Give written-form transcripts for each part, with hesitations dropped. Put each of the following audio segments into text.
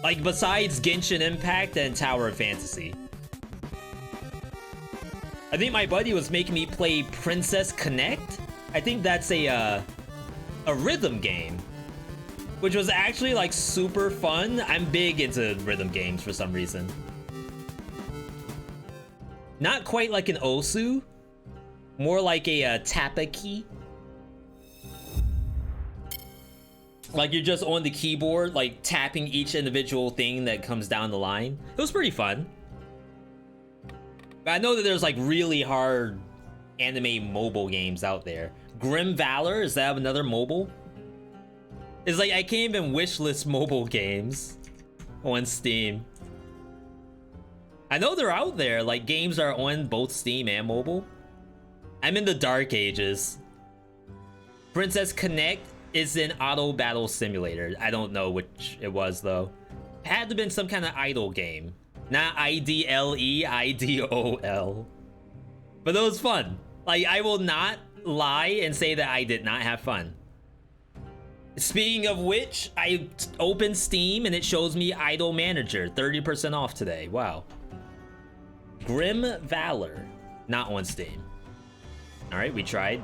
Like, besides Genshin Impact and Tower of Fantasy. I think my buddy was making me play Princess Connect. I think that's a rhythm game, which was actually like super fun. I'm big into rhythm games for some reason. Not quite like an Osu, more like a Tapaki. Like you're just on the keyboard, like tapping each individual thing that comes down the line. It was pretty fun. I know that there's like really hard anime mobile games out there. Grim Valor, is that another mobile? It's like I can't even wishlist mobile games on Steam. I know they're out there, like games are on both Steam and mobile. I'm in the dark ages. Princess Connect is an auto battle simulator. I don't know which it was though. It had to have been some kind of idol game. Not IDLE, IDOL. But it was fun. Like, I will not lie and say that I did not have fun. Speaking of which, I opened Steam and it shows me Idol Manager, 30% off today. Wow. Grim Valor, not on Steam. All right, we tried.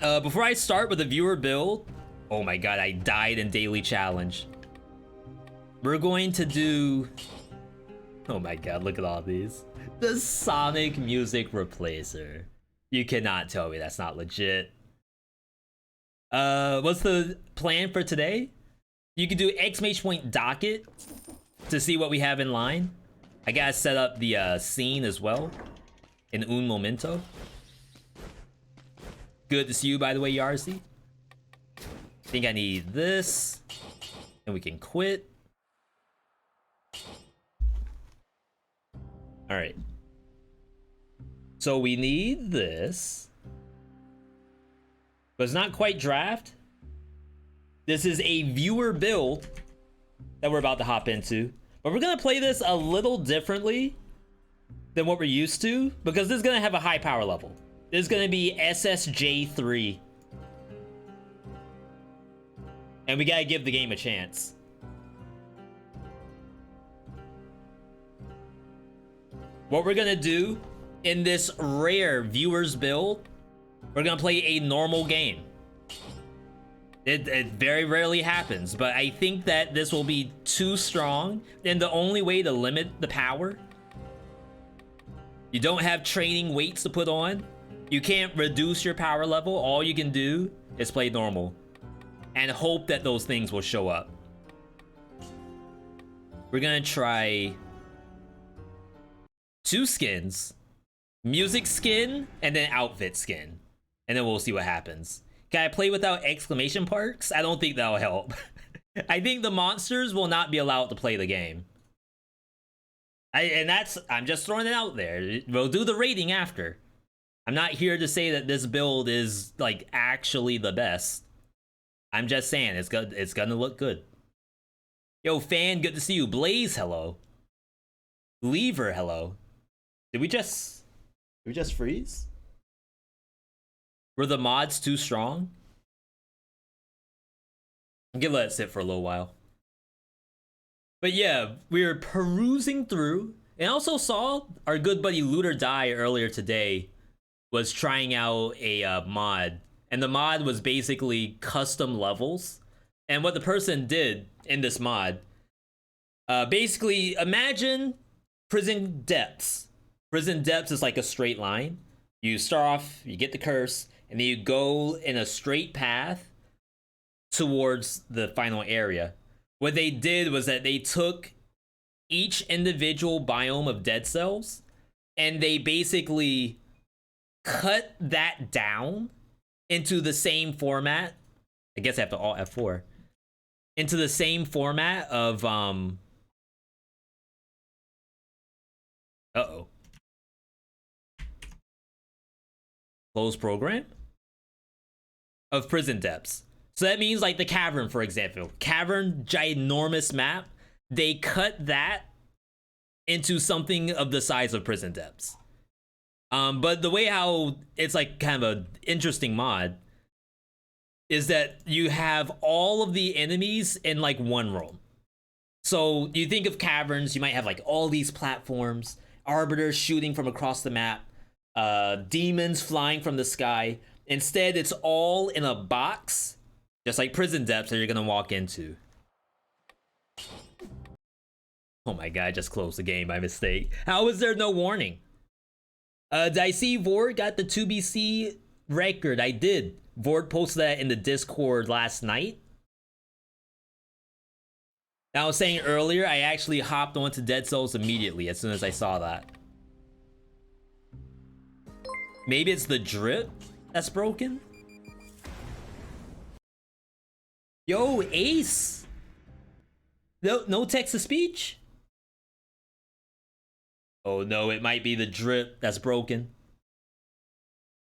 Before I start with the viewer build, oh my god, I died in daily challenge. We're going to do, oh my god, look at all these. The Sonic Music Replacer. You cannot tell me that's not legit. What's the plan for today? You can do exclamation docket to see what we have in line. I gotta set up the scene as well in un momento. Good to see you, by the way, Yarzi. Think I need this, and we can quit. All right. So we need this, but it's not quite draft. This is a viewer build that we're about to hop into, but we're gonna play this a little differently than what we're used to because this is gonna have a high power level. This is gonna be SSJ3. And we gotta give the game a chance. What we're gonna do in this rare viewers build, we're gonna play a normal game. It very rarely happens, but I think that this will be too strong, and the only way to limit the power, you don't have training weights to put on, you can't reduce your power level, all you can do is play normal and hope that those things will show up. We're gonna try 2 skins, music skin and then outfit skin, and then we'll see what happens. Can I play without exclamation marks? I don't think that'll help. I think the monsters will not be allowed to play the game. I'm just throwing it out there. We'll do the rating after. I'm not here to say that this build is like actually the best. I'm just saying it's gonna look good. Yo, fan, good to see you. Blaze, hello. Lever, hello. Did we just freeze? Were the mods too strong? I'm gonna let it sit for a little while. But yeah, we were perusing through and also saw our good buddy Loot or Die earlier today was trying out a mod, and the mod was basically custom levels. And what the person did in this mod, basically imagine prison depths. Prison depths is like a straight line. You start off, you get the curse, and then you go in a straight path towards the final area. What they did was that they took each individual biome of dead cells and they basically cut that down into the same format. I guess I have to Alt F4. Into the same format of uh-oh. Close program of prison depths. So that means like the cavern, for example. Cavern, ginormous map. They cut that into something of the size of prison depths. But the way how it's like kind of an interesting mod is that you have all of the enemies in like one room. So you think of caverns, you might have like all these platforms, arbiters shooting from across the map, demons flying from the sky. Instead, it's all in a box, just like prison depths that you're gonna walk into. Oh my god, I just closed the game by mistake. How was there no warning? Did I see Vord got the 2BC record? I did. Vord posted that in the Discord last night. I was saying earlier, I actually hopped onto Dead Cells immediately as soon as I saw that. Maybe it's the drip that's broken? Yo, Ace! No text-to-speech? Oh no, it might be the drip that's broken.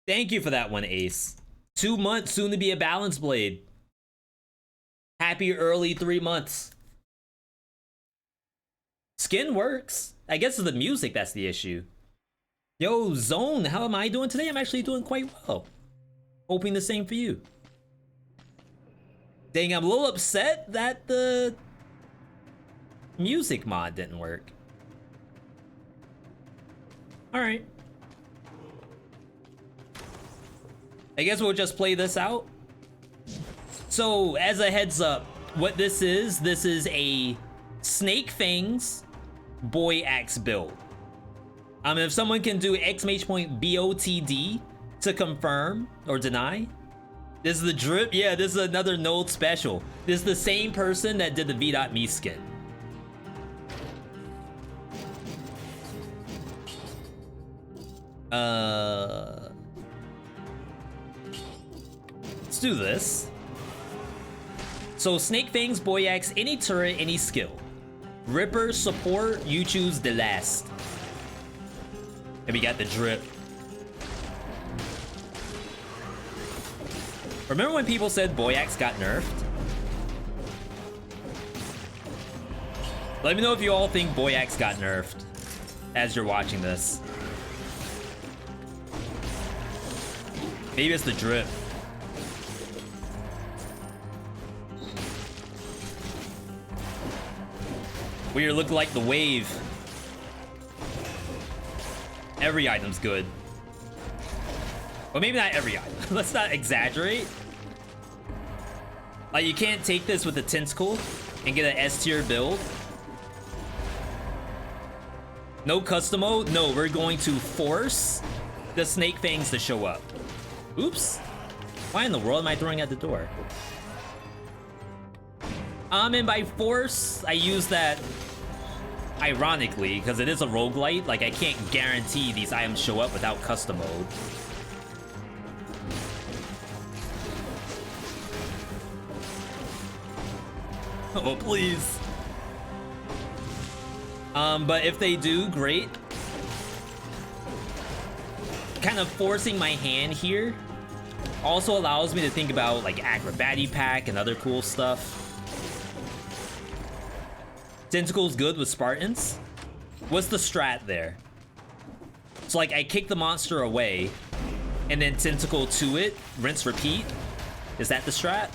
Thank you for that one, Ace. 2 months, soon to be a balance blade. Happy early 3 months. Skin works. I guess it's the music that's the issue. Yo, Zone, how am I doing today? I'm actually doing quite well. Hoping the same for you. Dang, I'm a little upset that the music mod didn't work. Alright. I guess we'll just play this out. So, as a heads up, what this is a Snake Fangs Boy Axe build. If someone can do !BOTD to confirm or deny. This is the drip. Yeah, this is another node special. This is the same person that did the V.Me skin. Let's do this. So Snake Fangs, Boy Axe, any turret, any skill. Ripper, support, you choose the last. And we got the drip. Remember when people said Boy Axe got nerfed? Let me know if you all think Boy Axe got nerfed as you're watching this. Maybe it's the drip. We look like the wave. Every item's good. Well, maybe not every item. Let's not exaggerate. Like, you can't take this with a tentacle and get an S tier build. No custom mode? No, we're going to force the Snake Fangs to show up. Oops. Why in the world am I throwing at the door? And by force, I use that ironically, because it is a roguelite. Like, I can't guarantee these items show up without custom mode. Oh, please. But if they do, great. Kind of forcing my hand here also allows me to think about, like, Acrobatic Pack and other cool stuff. Tentacle's good with Spartans. What's the strat there? So, like, I kick the monster away, and then Tentacle to it, rinse, repeat. Is that the strat?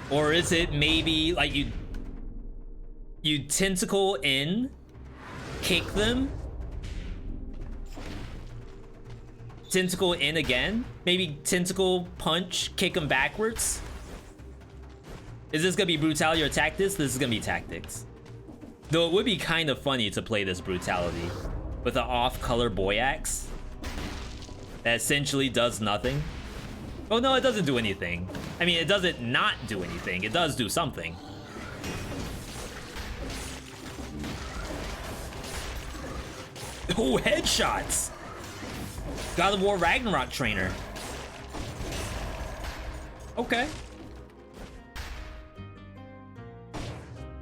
Or is it maybe, like, you tentacle in, kick them, tentacle in again, maybe tentacle punch, kick them backwards? Is this gonna be brutality or tactics? This is gonna be tactics. Though it would be kind of funny to play this brutality with an off-color Boy Axe that essentially does nothing. Oh no, it doesn't do anything. I mean, it doesn't not do anything. It does do something. Oh, headshots! God of War Ragnarok trainer. Okay.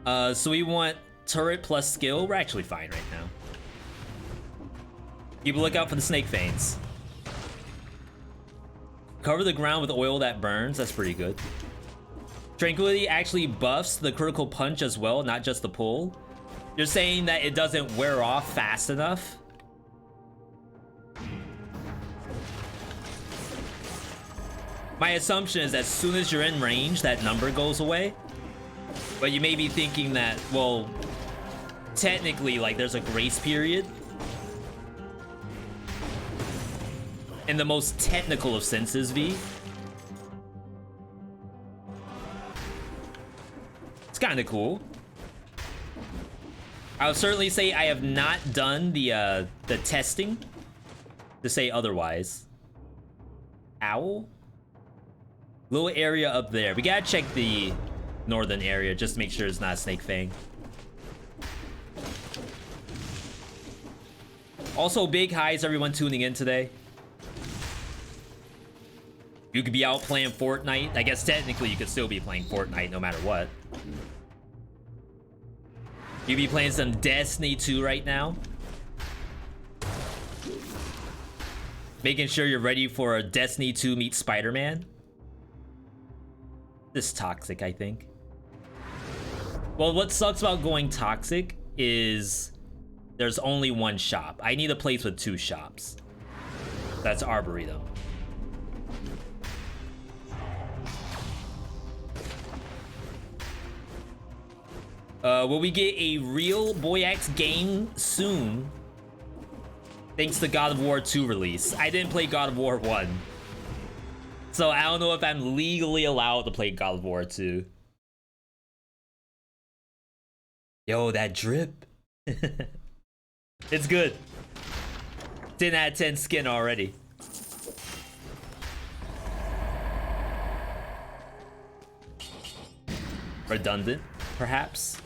So we want turret plus skill. We're actually fine right now. Keep a lookout for the Snake Fangs. Cover the ground with oil that burns. That's pretty good. Tranquility actually buffs the critical punch as well, not just the pull. You're saying that it doesn't wear off fast enough? My assumption is as soon as you're in range, that number goes away. But you may be thinking that, well, technically, like, there's a grace period. In the most technical of senses, V. It's kind of cool. I would certainly say I have not done the testing to say otherwise. Owl? Little area up there. We gotta check the northern area just to make sure it's not a snake fang. Also, big highs everyone tuning in today. You could be out playing Fortnite. I guess technically you could still be playing Fortnite no matter what. You be playing some Destiny 2 right now. Making sure you're ready for a Destiny 2 meets Spider-Man. This is toxic, I think. Well, what sucks about going toxic is there's only one shop. I need a place with 2 shops. That's Arboretum. Will we get a real Boy X game soon? Thanks to God of War 2 release. I didn't play God of War 1. So I don't know if I'm legally allowed to play God of War 2. Yo, that drip. It's good. 10 out of 10 skin already. Redundant, perhaps.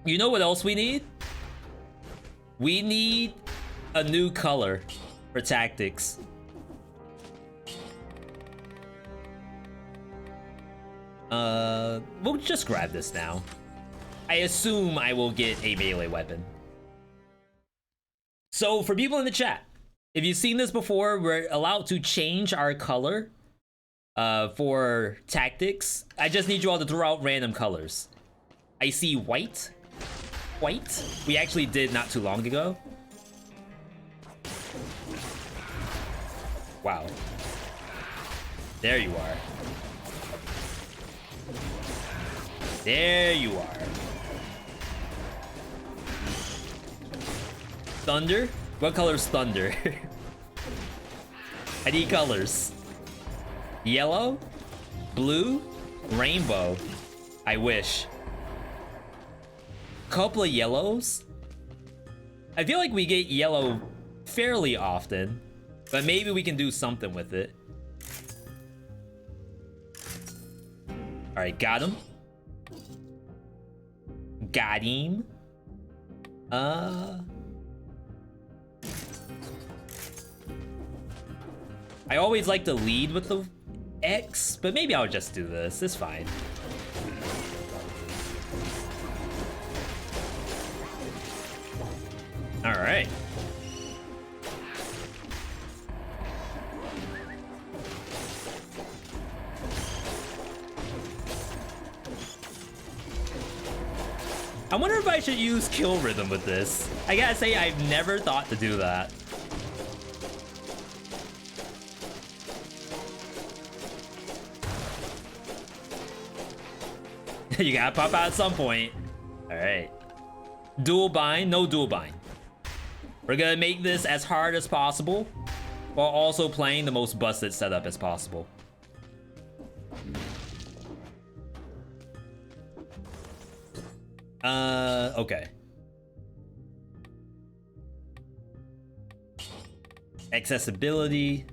You know what else we need? We need a new color for tactics. We'll just grab this now. I assume I will get a melee weapon. So for people in the chat, if you've seen this before, we're allowed to change our color for tactics. I just need you all to throw out random colors. I see white. White. We actually did not too long ago. Wow. There you are. There you are. Thunder? What color's thunder? I need colors. Yellow? Blue? Rainbow? I wish. Couple of yellows? I feel like we get yellow fairly often, but maybe we can do something with it. Alright, got him. Got him. I always like to lead with the X, but maybe I'll just do this. It's fine. All right. I wonder if I should use kill rhythm with this. I gotta say, I've never thought to do that. You gotta pop out at some point. All right. Dual bind, no dual bind. We're gonna make this as hard as possible while also playing the most busted setup as possible. Okay. Accessibility.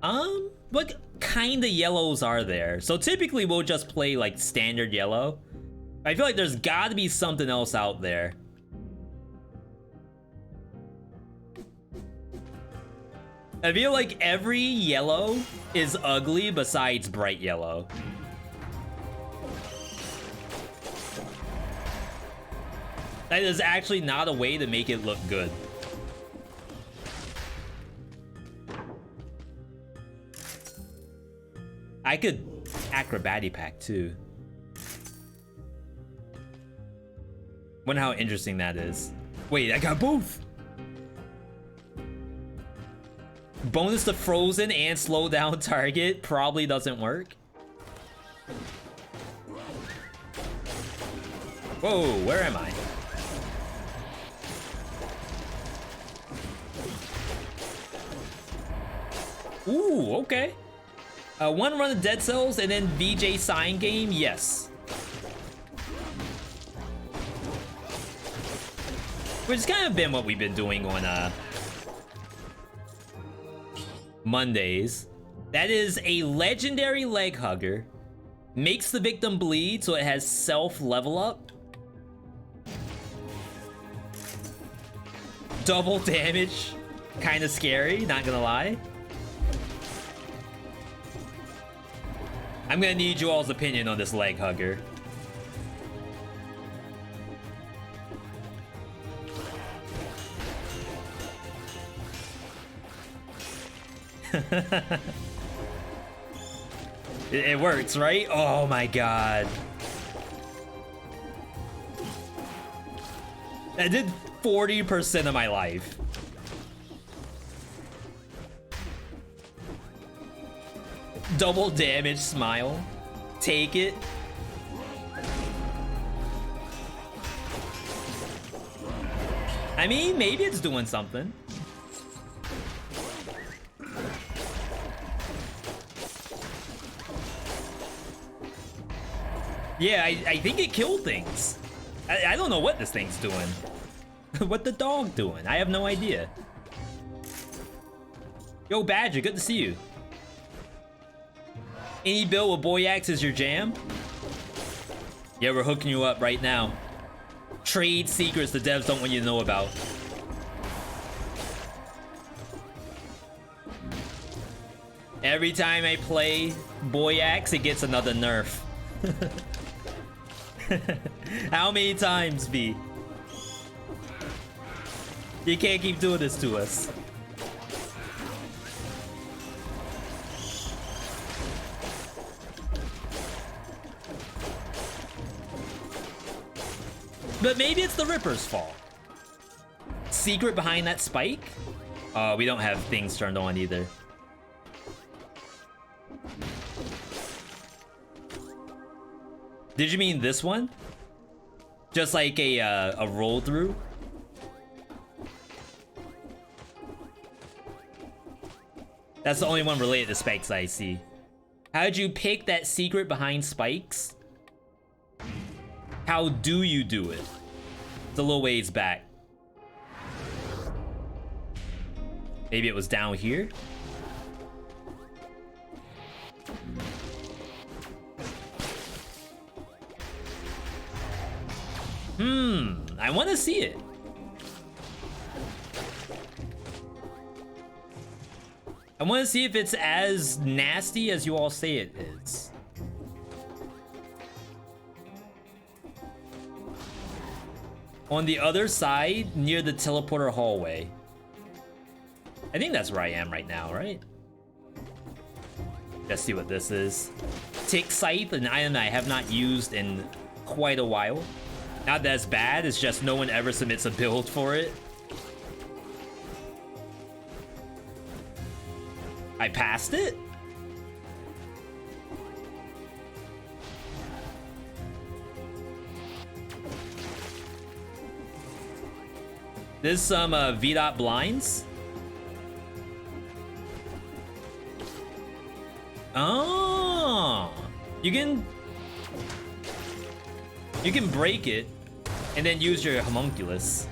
What kind of yellows are there? So typically we'll just play like standard yellow. I feel like there's gotta be something else out there. I feel like every yellow is ugly besides bright yellow. That is actually not a way to make it look good. I could acrobatic pack too. Wonder how interesting that is. Wait, I got both. Bonus to frozen and slow down target probably doesn't work. Whoa, where am I? Ooh, okay. One run of Dead Cells and then VJ sign game, yes. Which has kind of been what we've been doing on Mondays. That is a legendary leg hugger. Makes the victim bleed so it has self level up. Double damage. Kind of scary, not gonna lie. I'm gonna need you all's opinion on this leg hugger. It works, right? Oh my god. That did 40% of my life. Double damage smile. Take it. I mean, maybe it's doing something. Yeah, I think it killed things. I don't know what this thing's doing. What the dog doing? I have no idea. Yo, Badger, good to see you. Any build with Boy Axe is your jam? Yeah, we're hooking you up right now. Trade secrets the devs don't want you to know about. Every time I play Boy Axe, it gets another nerf. How many times, V? You can't keep doing this to us. But maybe it's the Ripper's fault. Secret behind that spike? We don't have things turned on either. Did you mean this one? Just like a roll through? That's the only one related to spikes I see. How'd you pick that secret behind spikes? How do you do it? It's a little ways back. Maybe it was down here? I want to see it. I want to see if it's as nasty as you all say it is. On the other side, near the teleporter hallway. I think that's where I am right now, right? Let's see what this is. Tick Scythe, an item I have not used in quite a while. Not that it's bad, it's just no one ever submits a build for it. I passed it? There's some VeeDot blinds. Oh, you can break it and then use your homunculus.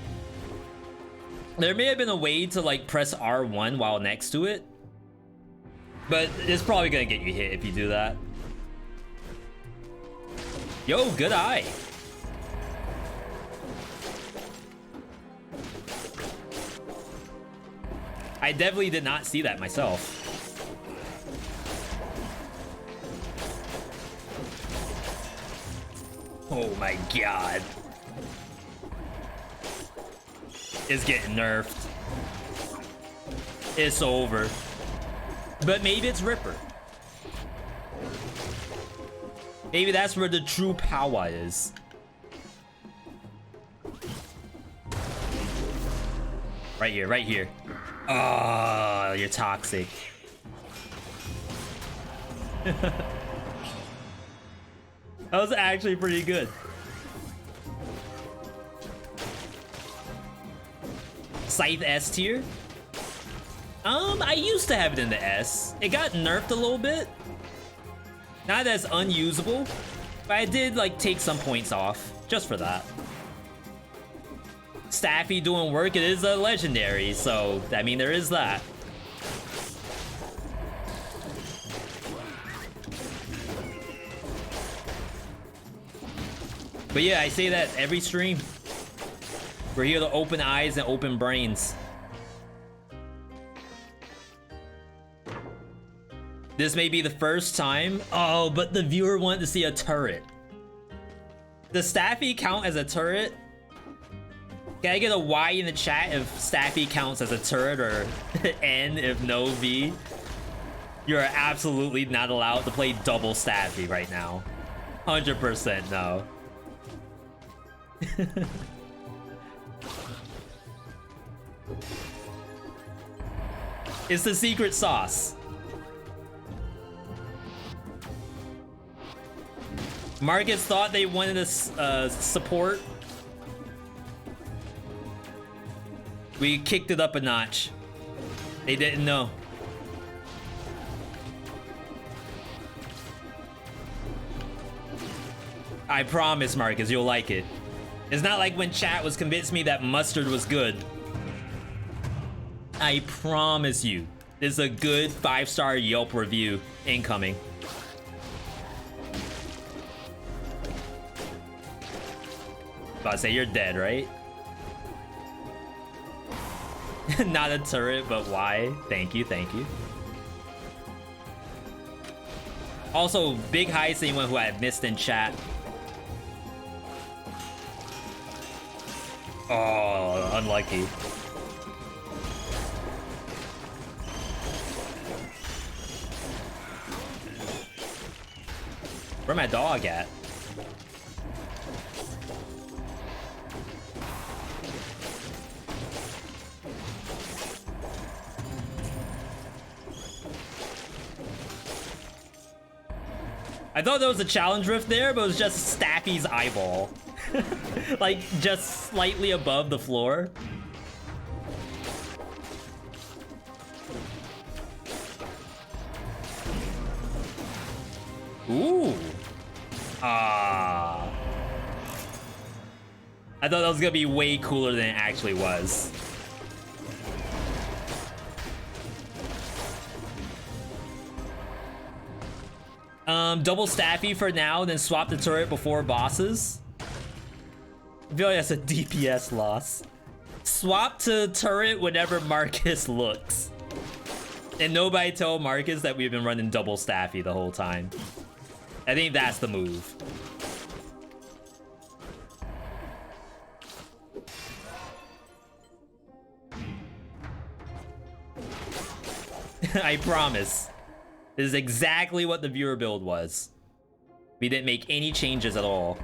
There may have been a way to like press R1 while next to it, but it's probably gonna get you hit if you do that. Yo, good eye. I definitely did not see that myself. Oh my god. It's getting nerfed. It's over. But maybe it's Ripper. Maybe that's where the true power is. Right here, right here. Oh, you're toxic. That was actually pretty good. Scythe S tier? I used to have it in the S. It got nerfed a little bit. Not as unusable, but I did like take some points off just for that. Staffy doing work, it is a legendary, so I mean there is that. But yeah, I say that every stream. We're here to open eyes and open brains. This may be the first time. Oh, but the viewer wanted to see a turret. Does Staffy count as a turret? Can I get a Y in the chat if Staffy counts as a turret, or N if no V? You're absolutely not allowed to play double Staffy right now. 100% no. It's the secret sauce. Marcus thought they wanted us support. We kicked it up a notch. They didn't know. I promise, Marcus, you'll like it. It's not like when chat was convinced me that mustard was good. I promise you, this is a good 5-star Yelp review incoming. About to say you're dead, right? Not a turret, but why? Thank you, thank you. Also, big hi to anyone who I missed in chat. Oh, unlucky. Where my dog at? I thought there was a challenge rift there, but it was just Staffy's eyeball. Like, just slightly above the floor. Ooh. Ah. I thought that was gonna be way cooler than it actually was. Double Staffy for now, then swap the turret before bosses. I feel like that's a DPS loss. Swap to turret whenever Marcus looks. And nobody tell Marcus that we've been running double Staffy the whole time. I think that's the move. I promise. This is exactly what the viewer build was. We didn't make any changes at all.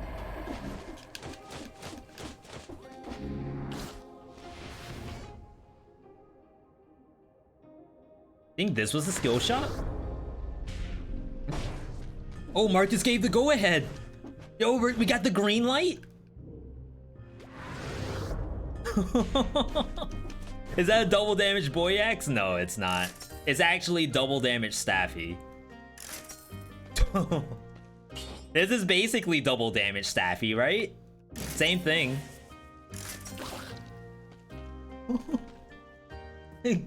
I think this was the skill shot. Oh, Marcus gave the go-ahead. Yo, we got the green light? Is that a double damage Boyax? No, it's not. It's actually double damage Staffy. This is basically double damage Staffy, right? Same thing.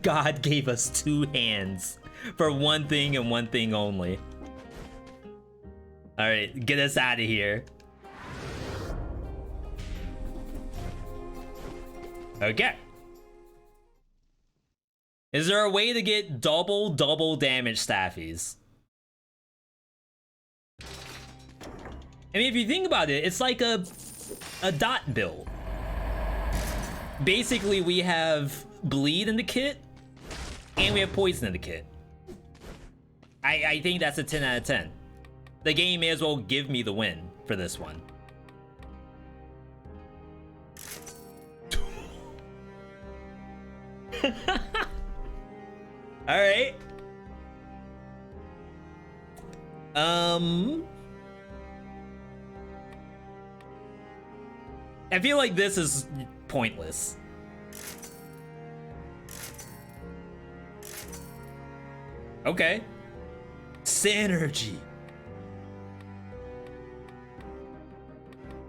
God gave us 2 hands for one thing and one thing only. All right, get us out of here. Okay. Is there a way to get double damage Staffies? I mean, if you think about it, it's like a dot build. Basically, we have bleed in the kit, and we have poison in the kit. I think that's a 10 out of 10. the game may as well give me the win for this one. All right. I feel like this is pointless. Okay. Synergy.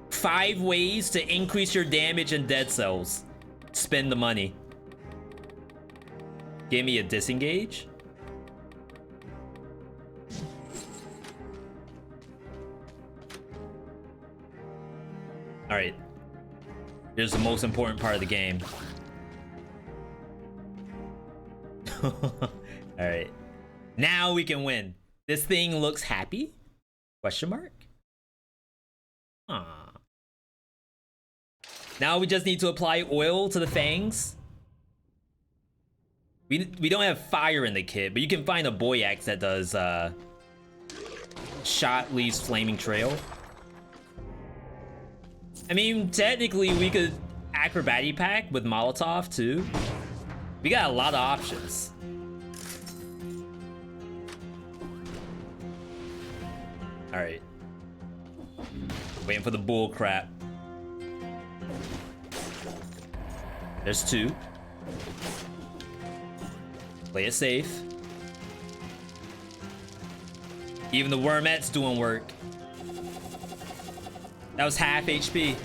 5 ways to increase your damage in dead cells. Spend the money. Give me a disengage. All right. Here's the most important part of the game. All right. Now we can win. This thing looks happy? Question mark? Aww. Now we just need to apply oil to the fangs. We don't have fire in the kit, but you can find a boy axe that does shot leaves flaming trail. I mean, technically we could acrobatic pack with Molotov too. We got a lot of options. All right. Waiting for the bull crap. There's 2. Play it safe. Even the wormet's doing work. That was half HP.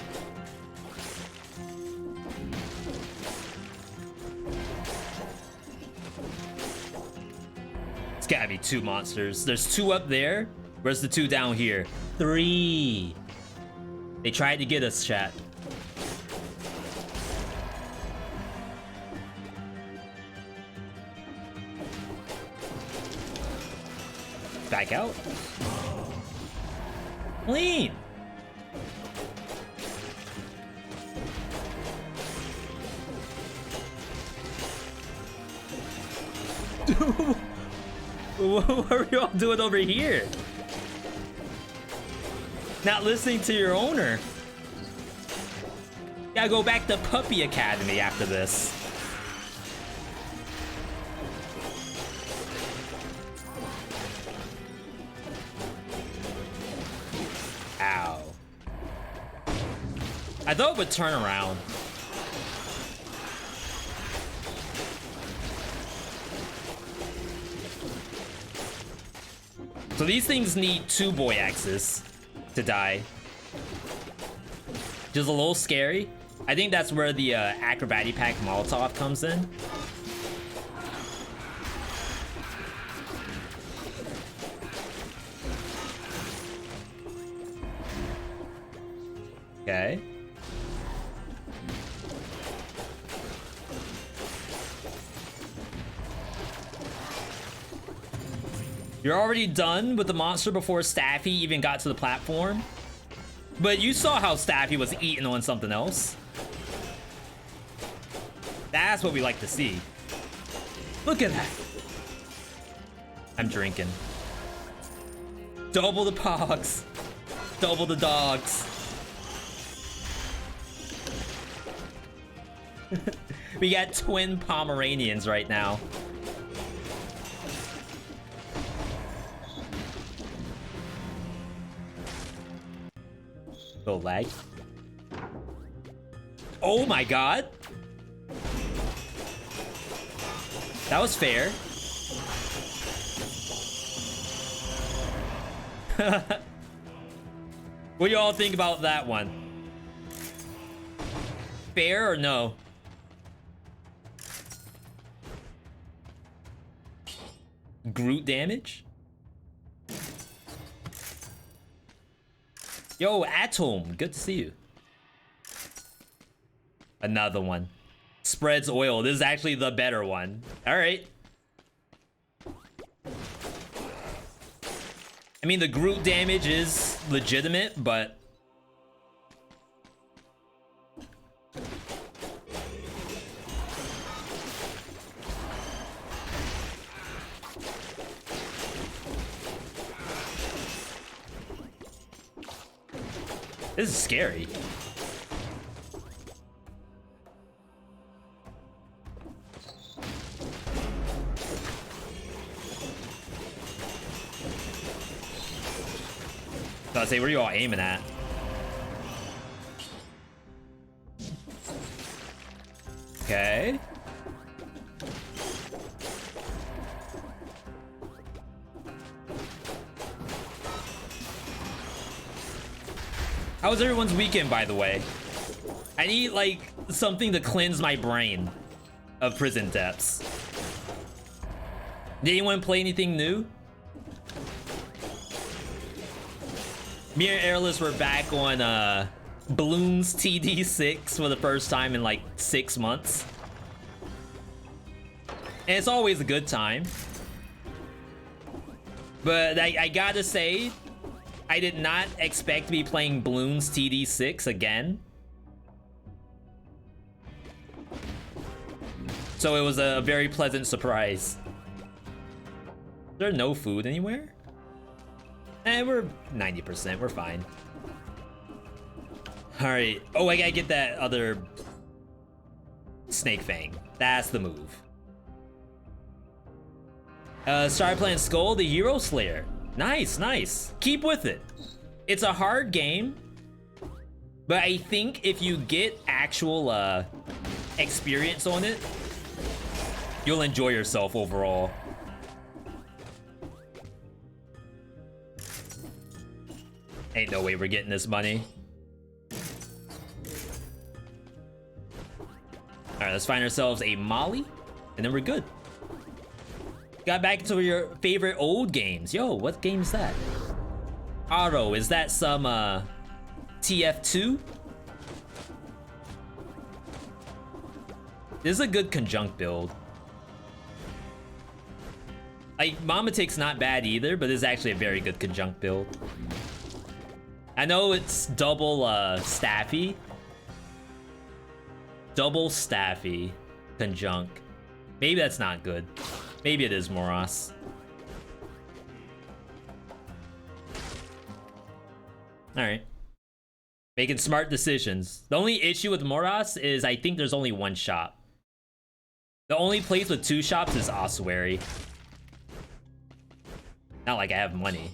It's gotta be 2 monsters. There's 2 up there. Where's the 2 down here? 3. They tried to get us, chat. Back out. Clean. What are you all doing over here? Not listening to your owner. Gotta go back to Puppy Academy after this. Ow. I thought it would turn around. So these things need 2 boy axes to die. Just a little scary. I think that's where the acrobatic pack Molotov comes in. Okay. You're already done with the monster before Staffy even got to the platform. But you saw how Staffy was eating on something else. That's what we like to see. Look at that. I'm drinking. Double the pogs. Double the dogs. We got twin Pomeranians right now. Little lag. Oh my god. That was fair. What do you all think about that one? Fair or no? Groot damage? Yo, Atom, good to see you. Another one. Spreads oil. This is actually the better one. All right. I mean, the Groot damage is legitimate, but... This is scary. So I say, where are you all aiming at? Okay. How was everyone's weekend, by the way? I need, like, something to cleanse my brain of prison depths. Did anyone play anything new? Me and Airless were back on Bloons TD6 for the first time in like 6 months. And it's always a good time. But I gotta say, I did not expect to be playing Bloons TD6 again. So it was a very pleasant surprise. Is there no food anywhere? We're 90%, we're fine. Alright. Oh, I gotta get that other Snake Fang. That's the move. Started playing Skull, the Hero Slayer. Nice, nice. Keep with it. It's a hard game, but I think if you get actual experience on it, you'll enjoy yourself overall. Ain't no way we're getting this money. Alright, let's find ourselves a Molly, and then we're good. Got back into your favorite old games. Yo, what game is that? Auto, is that some TF2? This is a good conjunct build. Like, Mamatic's not bad either, but this is actually a very good conjunct build. I know it's double staffy. Double staffy conjunct. Maybe that's not good. Maybe it is Moros. Alright. Making smart decisions. The only issue with Moros is I think there's only one shop. The only place with 2 shops is Ossuary. Not like I have money.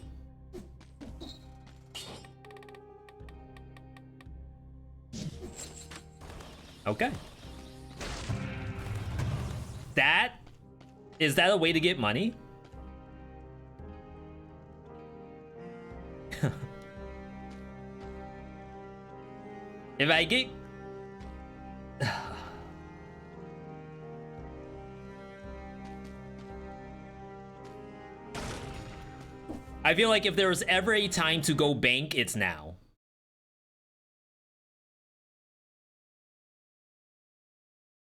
Okay. Is that a way to get money? If I get... I feel like if there was ever a time to go bank, it's now.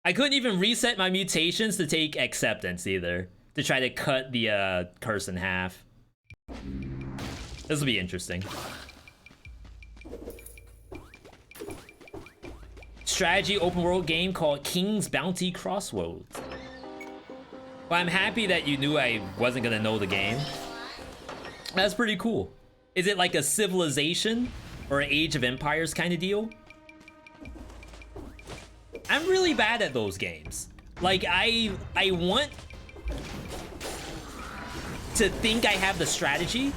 I couldn't even reset my mutations to take acceptance either, to try to cut the curse in half. This will be interesting. Strategy open world game called King's Bounty Crossroads. Well, I'm happy that you knew I wasn't gonna know the game. That's pretty cool. Is it like a Civilization or an Age of Empires kind of deal? I'm really bad at those games. Like, I want to think I have the strategy,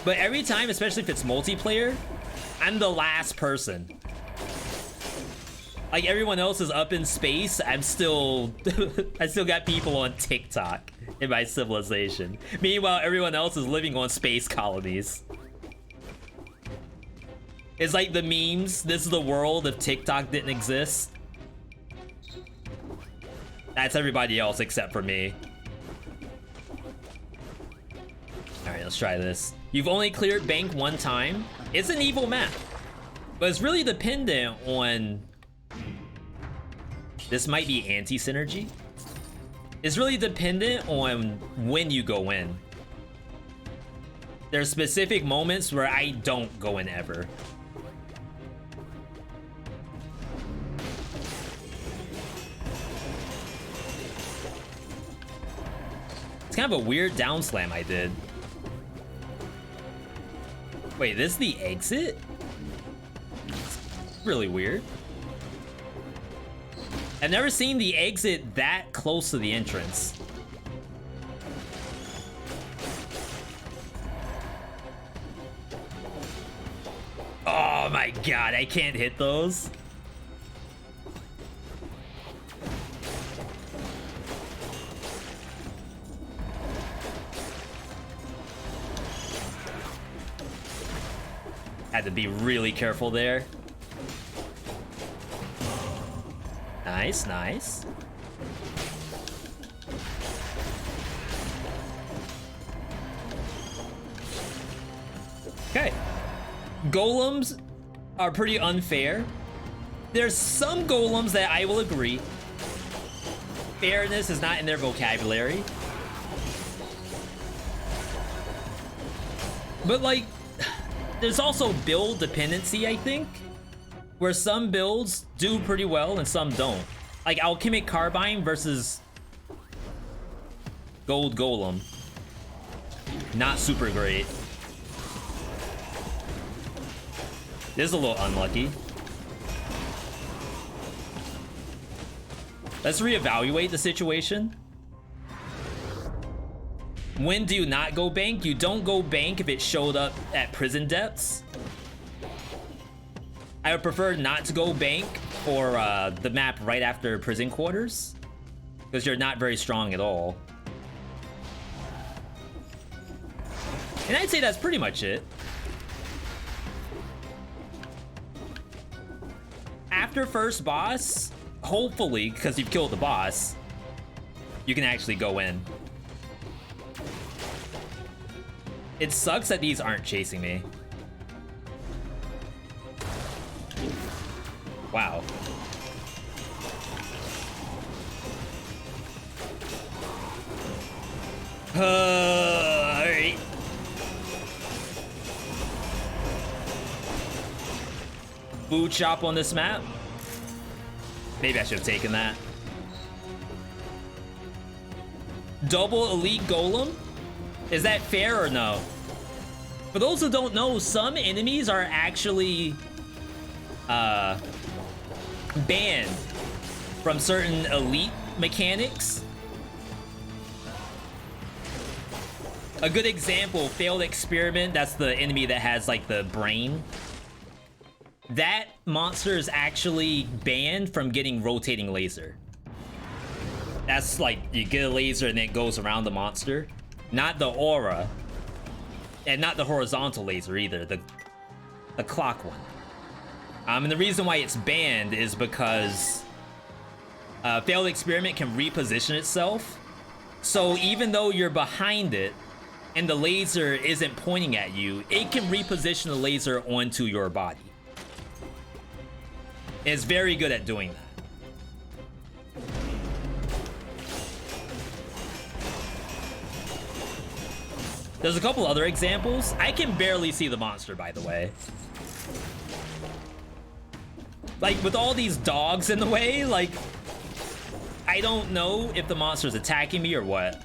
but every time, especially if it's multiplayer, I'm the last person. Like, everyone else is up in space, I'm still... I still got people on TikTok in my Civilization. Meanwhile, everyone else is living on space colonies. It's like the memes, this is the world if TikTok didn't exist. That's everybody else except for me. Alright, let's try this. You've only cleared bank 1 time. It's an evil map, but it's really dependent on... This might be anti-synergy. It's really dependent on when you go in. There's specific moments where I don't go in ever. It's kind of a weird down slam I did. Wait, this is the exit? Really weird. I've never seen the exit that close to the entrance. Oh my god, I can't hit those. Had to be really careful there. Nice, nice. Okay. Golems are pretty unfair. There's some golems that I will agree. Fairness is not in their vocabulary. But like, there's also build dependency, I think, where some builds do pretty well and some don't. Like Alchemic Carbine versus Gold Golem. Not super great. This is a little unlucky. Let's reevaluate the situation. When do you not go bank? You don't go bank if it showed up at prison depths. I would prefer not to go bank for the map right after prison quarters, because you're not very strong at all. And I'd say that's pretty much it. After first boss, hopefully, because you've killed the boss, you can actually go in. It sucks that these aren't chasing me. Wow. Alright. Food shop on this map. Maybe I should have taken that. Double elite golem? Is that fair or no? For those who don't know, some enemies are actually banned from certain elite mechanics. A good example, failed experiment, that's the enemy that has like the brain. That monster is actually banned from getting rotating laser. That's like, you get a laser and it goes around the monster. Not the aura. And not the horizontal laser either, the clock one. And the reason why it's banned is because failed experiment can reposition itself. So even though you're behind it and the laser isn't pointing at you, it can reposition the laser onto your body. It's very good at doing that. There's a couple other examples. I can barely see the monster, by the way. Like, with all these dogs in the way, like, I don't know if the monster's attacking me or what.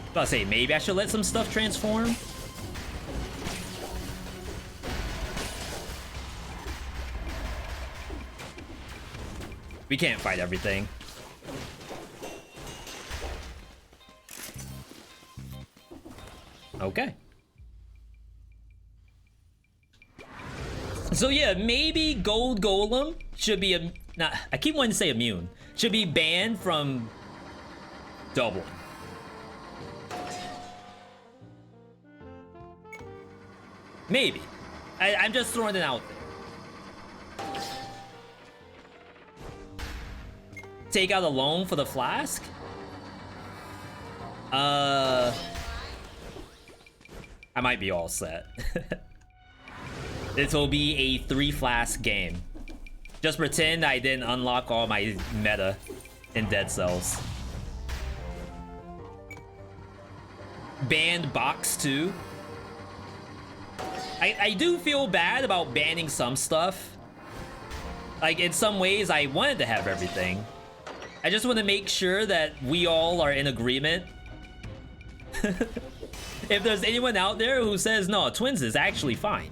I was about to say, maybe I should let some stuff transform. We can't fight everything. Okay. So yeah, maybe Gold Golem should be I keep wanting to say immune. Should be banned from double. Maybe. I'm just throwing it out there. Take out a loan for the flask? I might be all set. This will be a 3 flask game. Just pretend I didn't unlock all my meta in Dead Cells. Banned box 2. I do feel bad about banning some stuff. Like, in some ways, I wanted to have everything. I just want to make sure that we all are in agreement. If there's anyone out there who says, no, Twins is actually fine.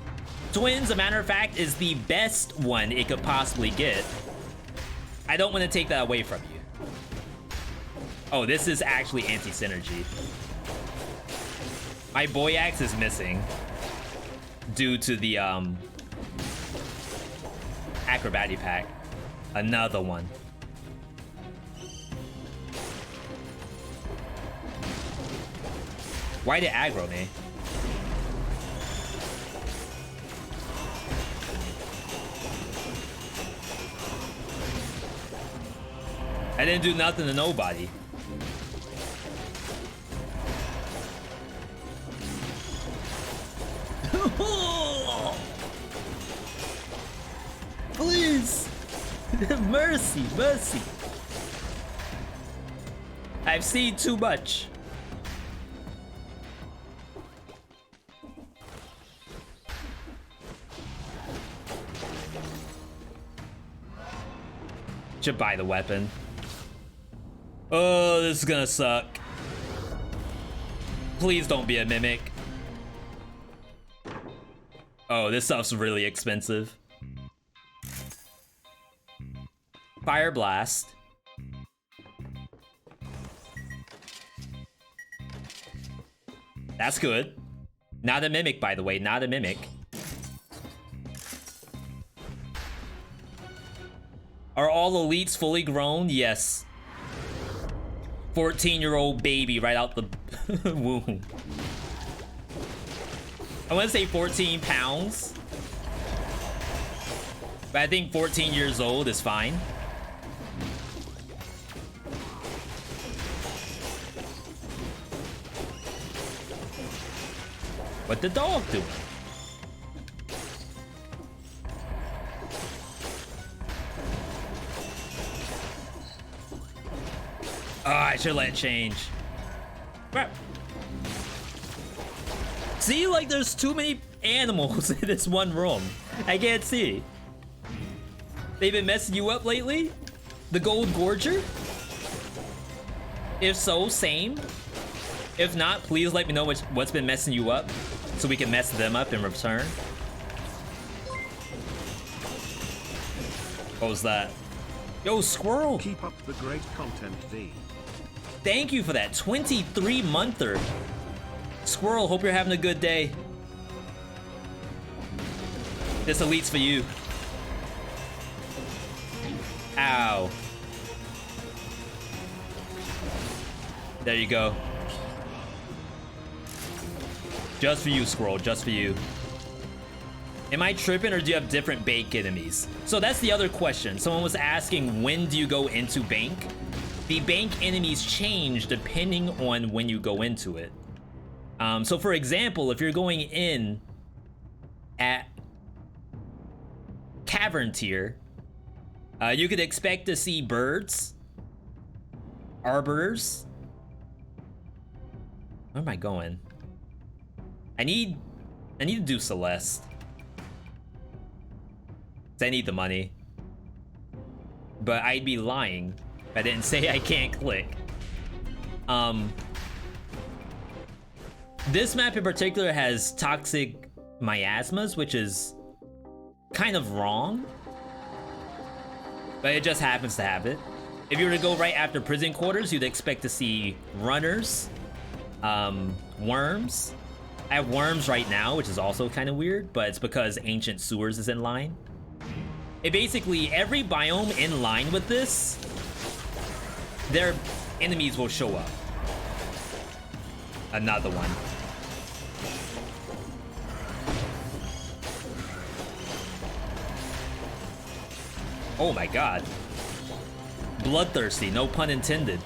Twins, a matter of fact, is the best one it could possibly get. I don't want to take that away from you. Oh, this is actually anti-synergy. My boy axe is missing due to the acrobatic pack. Another one. Why did aggro me? I didn't do nothing to nobody. Please. Mercy, mercy. I've seen too much. Should buy the weapon. Oh, this is gonna suck. Please don't be a mimic. Oh, this stuff's really expensive. Fire Blast. That's good. Not a mimic, by the way, not a mimic. Are all elites fully grown? Yes. 14-year-old baby right out the womb. I want to say 14 pounds. But I think 14 years old is fine. What the dog doing? Oh, I should let it change. Crap. See, like, there's too many animals in this one room. I can't see. They've been messing you up lately? The Gold Gorger? If so, same. If not, please let me know what's been messing you up so we can mess them up in return. What was that? Yo, Squirrel! Keep up the great content, V. Thank you for that 23-monther. Squirrel, hope you're having a good day. This elite's for you. Ow. There you go. Just for you, Squirrel, just for you. Am I tripping, or do you have different bank enemies? So that's the other question. Someone was asking, when do you go into bank? The bank enemies change depending on when you go into it. So for example, if you're going in at Cavern tier, you could expect to see birds, arbiters. Where am I going? I need to do Celeste. I need the money. But I'd be lying if I didn't say I can't click. This map in particular has toxic miasmas, which is kind of wrong. But it just happens to have it. If you were to go right after prison quarters, you'd expect to see runners, worms. I have worms right now, which is also kind of weird, but it's because Ancient Sewers is in line. It basically, every biome in line with this, their enemies will show up. Another one. Oh my god. Bloodthirsty, no pun intended.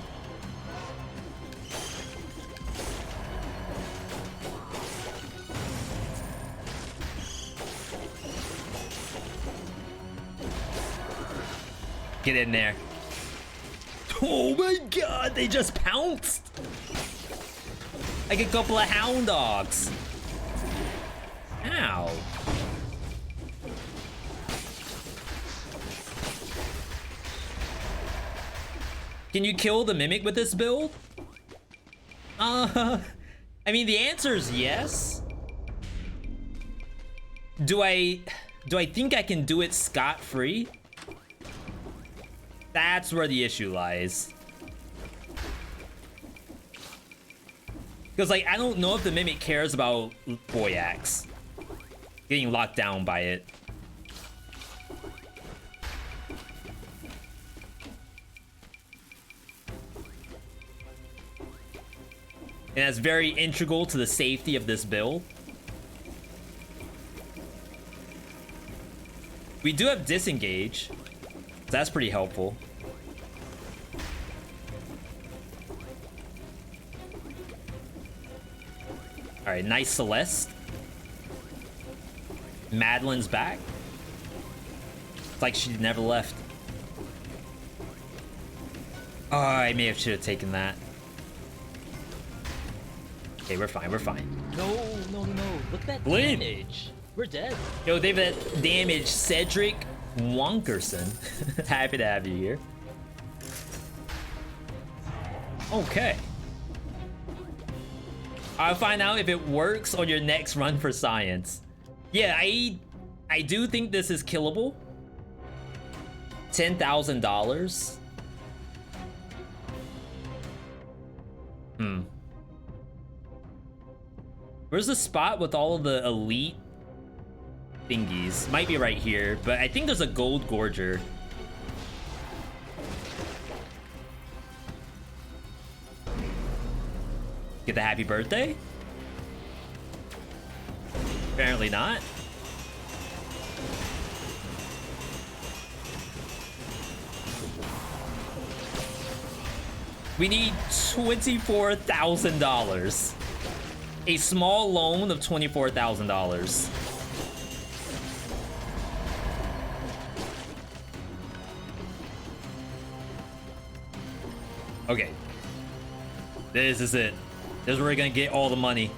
Get in there. Oh my god, they just pounced! Like a couple of hound dogs. Ow. Can you kill the Mimic with this build? I mean, the answer is yes. Do I think I can do it scot-free? That's where the issue lies. Because, like, I don't know if the Mimic cares about Boy Axe getting locked down by it. And that's very integral to the safety of this build. We do have disengage, so that's pretty helpful. All right, nice Celeste. Madeline's back. It's like she never left. Oh, I may have should have taken that. Okay, we're fine, we're fine. No. Look at that Blade. damage. We're dead. Yo, they've damaged Cedric Wonkerson. Happy to have you here. Okay. I'll find out if it works on your next run for science. Yeah, I do think this is killable. $10,000. Where's the spot with all of the elite thingies? Might be right here, but I think there's a gold gorger. Get the happy birthday? Apparently not. We need $24,000. A small loan of $24,000. Okay. This is it. This is where we're gonna get all the money.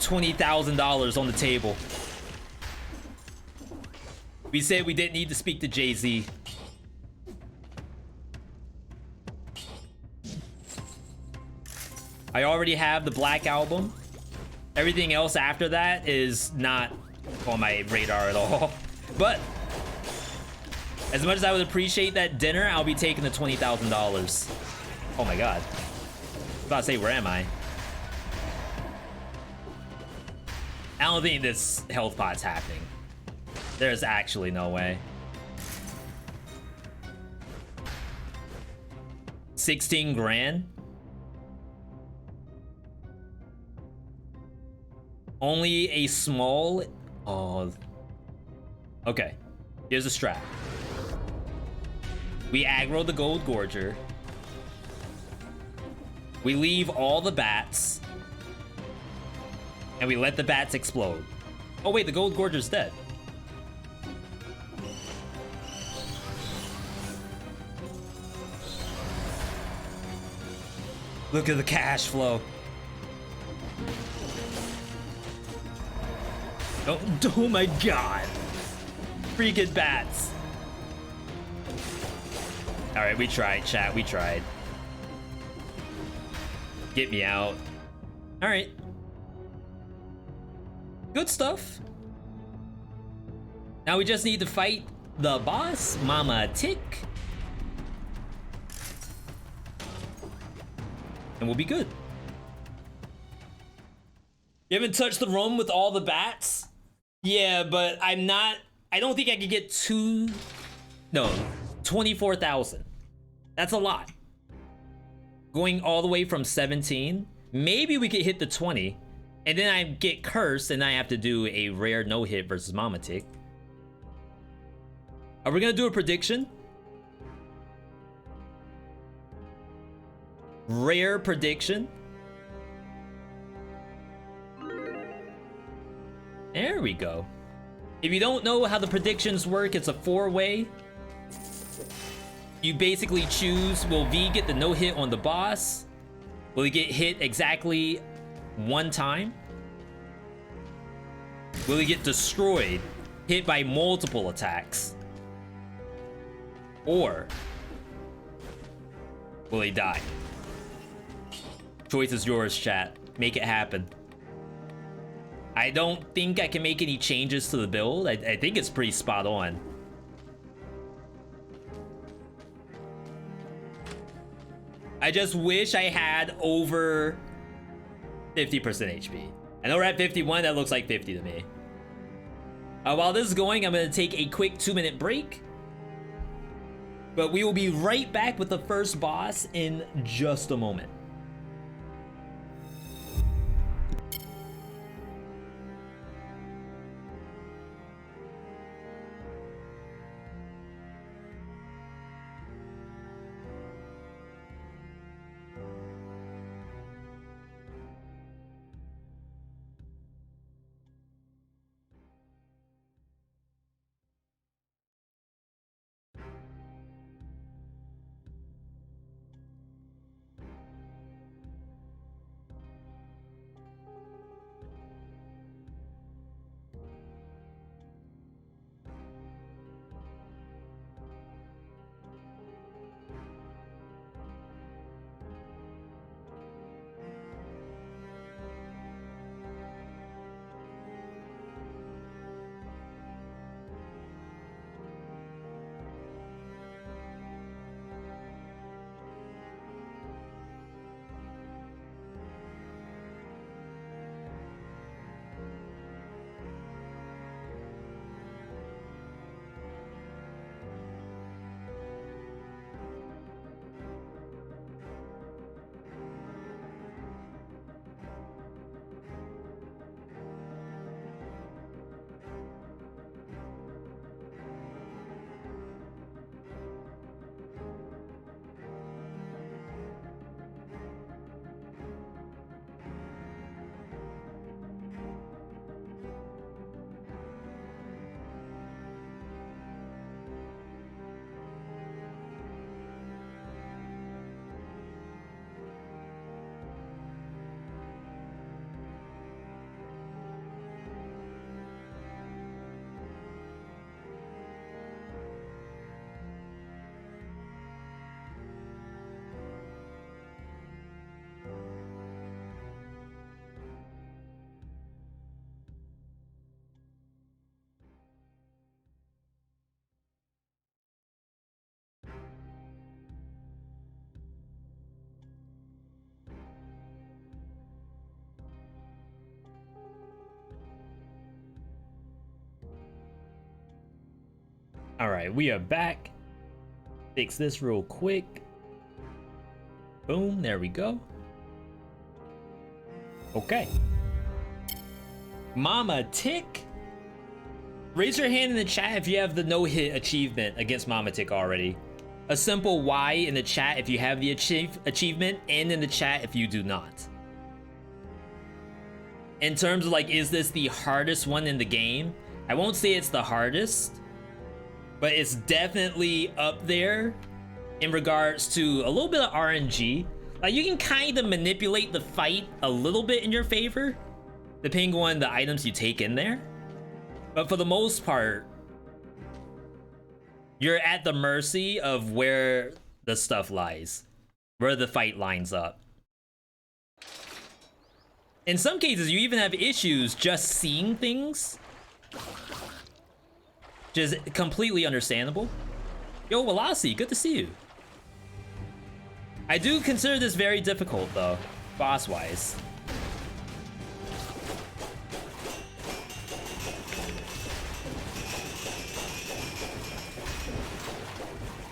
$20,000 on the table. We said we didn't need to speak to Jay-Z. I already have the Black Album. Everything else after that is not on my radar at all. But as much as I would appreciate that dinner, I'll be taking the $20,000. Oh my god. I was about to say, where am I? I don't think this health pot's happening. There's actually no way. 16 grand? Only a small... Oh. Okay. Here's a strat. We aggro the gold gorger. We leave all the bats. And we let the bats explode. Oh wait, the gold gorger's dead. Look at the cash flow. Oh my god. Freaking bats. Alright, we tried, chat. We tried. Get me out. Alright. Good stuff. Now we just need to fight the boss, Mama Tick. And we'll be good. You haven't touched the room with all the bats? Yeah, but I don't think I could get 24,000. That's a lot. Going all the way from 17, maybe we could hit the 20, and then I get cursed and I have to do a rare no-hit versus Mama Tick. Are we gonna do a prediction? Rare prediction. There we go. If you don't know how the predictions work, it's a 4-way. You basically choose, will V get the no hit on the boss? Will he get hit exactly 1 time? Will he get destroyed, hit by multiple attacks? Or will he die? Choice is yours, chat. Make it happen. I don't think I can make any changes to the build. I think it's pretty spot on. I just wish I had over 50% HP. I know we're at 51, that looks like 50 to me. While this is going, I'm gonna take a quick 2-minute break. But we will be right back with the first boss in just a moment. All right, we are back. Fix this real quick. Boom, there we go. Okay. Mama Tick. Raise your hand in the chat if you have the no-hit achievement against Mama Tick already. A simple Y in the chat if you have the achievement, and in the chat if you do not. In terms of like, is this the hardest one in the game? I won't say it's the hardest, but it's definitely up there in regards to a little bit of RNG. Like, you can kind of manipulate the fight a little bit in your favor, depending on the items you take in there. But for the most part, you're at the mercy of where the stuff lies, where the fight lines up. In some cases, you even have issues just seeing things, which is completely understandable. Yo, Walasi, good to see you. I do consider this very difficult, though, boss-wise.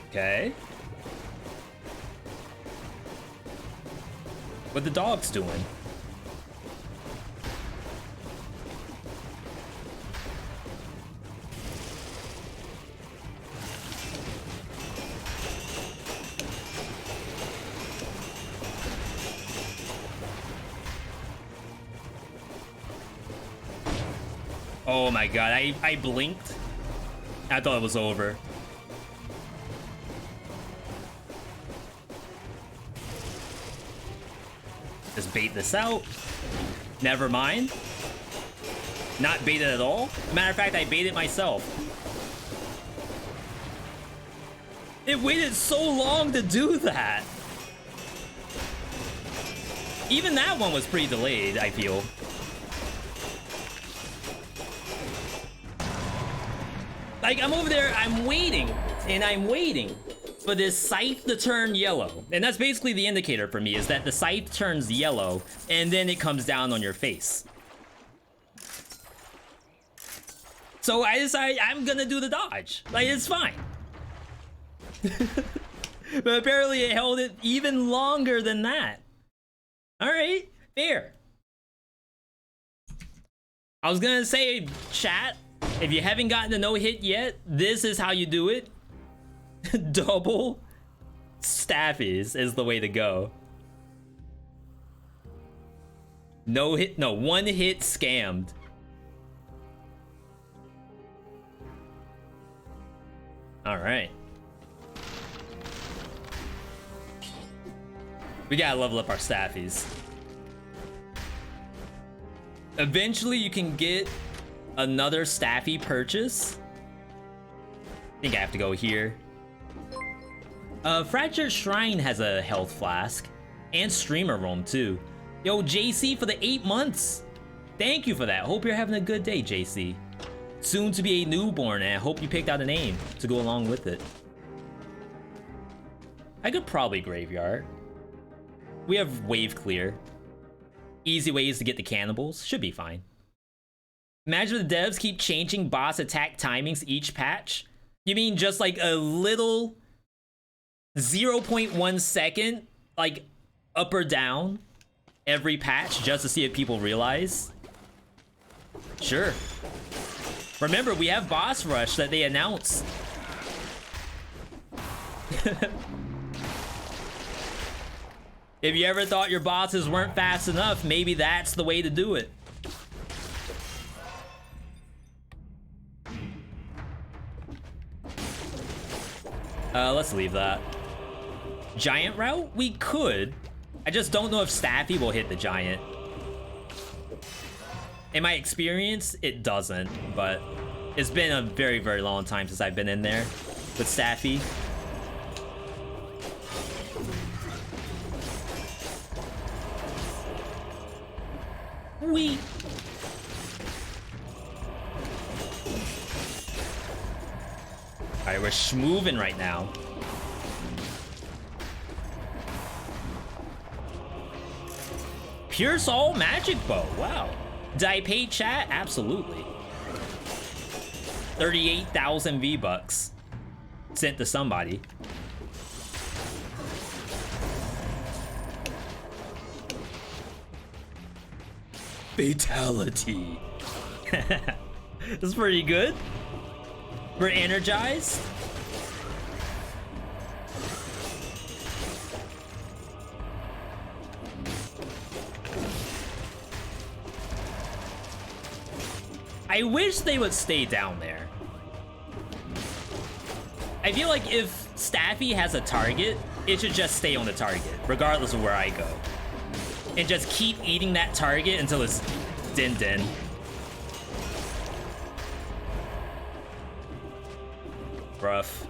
Okay. What the dog's doing? Oh my god, I blinked. I thought it was over. Just bait this out. Never mind. Not baited at all. Matter of fact, I baited myself. It waited so long to do that. Even that one was pretty delayed, I feel. Like, I'm over there, I'm waiting, and I'm waiting for this scythe to turn yellow. And that's basically the indicator for me, is that the scythe turns yellow, and then it comes down on your face. So I decide I'm gonna do the dodge. Like, it's fine. But apparently it held it even longer than that. Alright, fair. I was gonna say, chat, if you haven't gotten a no-hit yet, this is how you do it. Double staffies is the way to go. No hit, no, one hit scammed. Alright. We gotta level up our staffies. Eventually you can get another staffy purchase. I think I have to go here. Fractured Shrine has a health flask. And Streamer Roam too. Yo, JC for the 8 months. Thank you for that. Hope you're having a good day, JC. Soon to be a newborn, and I hope you picked out a name to go along with it. I could probably graveyard. We have wave clear. Easy ways to get the cannibals. Should be fine. Imagine the devs keep changing boss attack timings each patch. You mean just like a little 0.1 second, like up or down every patch just to see if people realize? Sure. Remember, we have boss rush that they announce. If you ever thought your bosses weren't fast enough, maybe that's the way to do it. Let's leave that. Giant route? We could. I just don't know if Staffy will hit the giant. In my experience, it doesn't, but it's been a very, very long time since I've been in there with Staffy. Alright, we're schmoovin' right now. Pure Soul Magic Bow, wow. Did I pay chat? Absolutely. 38,000 V-Bucks sent to somebody. Fatality. This is pretty good. We're energized. I wish they would stay down there. I feel like if Staffy has a target, it should just stay on the target, regardless of where I go. And just keep eating that target until it's din-din. Rough.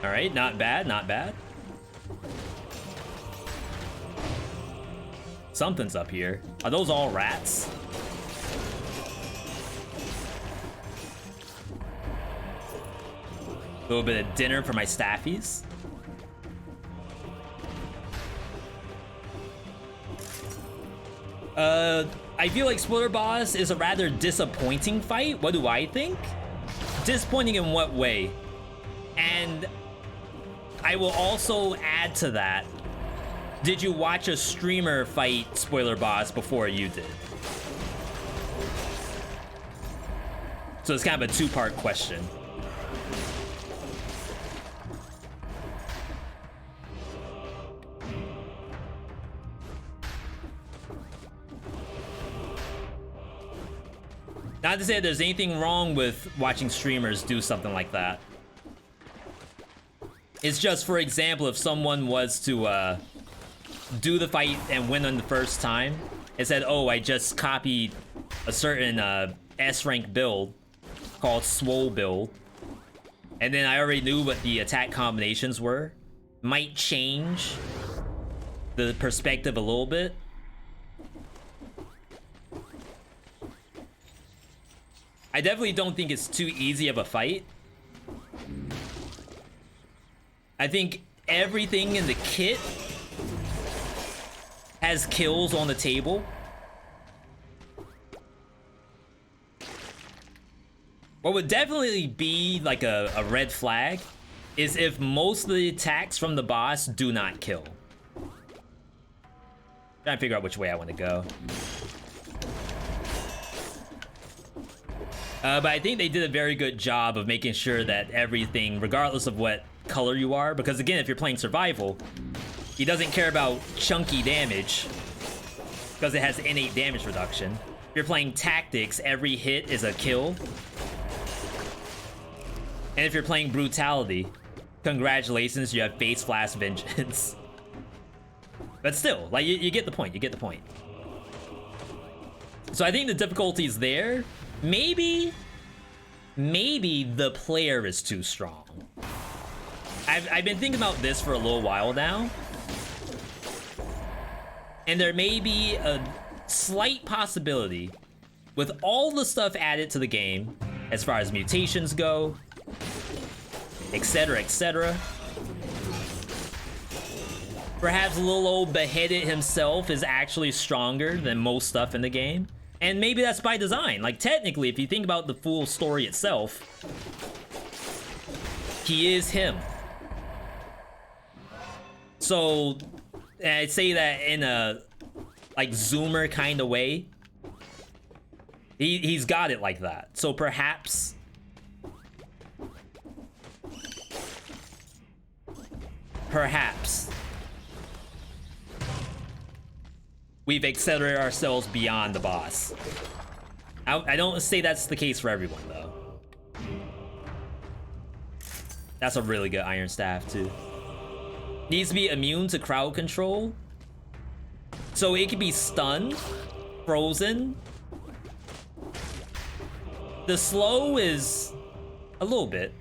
All right, not bad, not bad. Something's up here. Are those all rats? A little bit of dinner for my staffies. I feel like Spoiler Boss is a rather disappointing fight. What do I think? Disappointing in what way? And I will also add to that. Did you watch a streamer fight Spoiler Boss before you did? So it's kind of a two-part question. Not to say there's anything wrong with watching streamers do something like that. It's just, for example, if someone was to do the fight and win on the first time, it said, oh, I just copied a certain S rank build called Swole build, and then I already knew what the attack combinations were, might change the perspective a little bit. I definitely don't think it's too easy of a fight. I think everything in the kit has kills on the table. What would definitely be like a red flag is if most of the attacks from the boss do not kill. Trying to figure out which way I want to go. But I think they did a very good job of making sure that everything, regardless of what color you are, because again, if you're playing survival, he doesn't care about chunky damage because it has innate damage reduction. If you're playing tactics, every hit is a kill. And if you're playing brutality, congratulations, you have face flash vengeance. But still, like, you get the point, you get the point. So I think the difficulty is there. Maybe the player is too strong. I've been thinking about this for a little while now. And there may be a slight possibility with all the stuff added to the game, as far as mutations go, etc., etc. Perhaps little old Beheaded himself is actually stronger than most stuff in the game. And maybe that's by design. Like, technically, if you think about the full story itself, he is him. So, I'd say that in a, like, zoomer kind of way. He's got it like that. So perhaps we've accelerated ourselves beyond the boss. I don't say that's the case for everyone, though. That's a really good Iron Staff, too. Needs to be immune to crowd control. So it can be stunned, frozen. The slow is a little bit.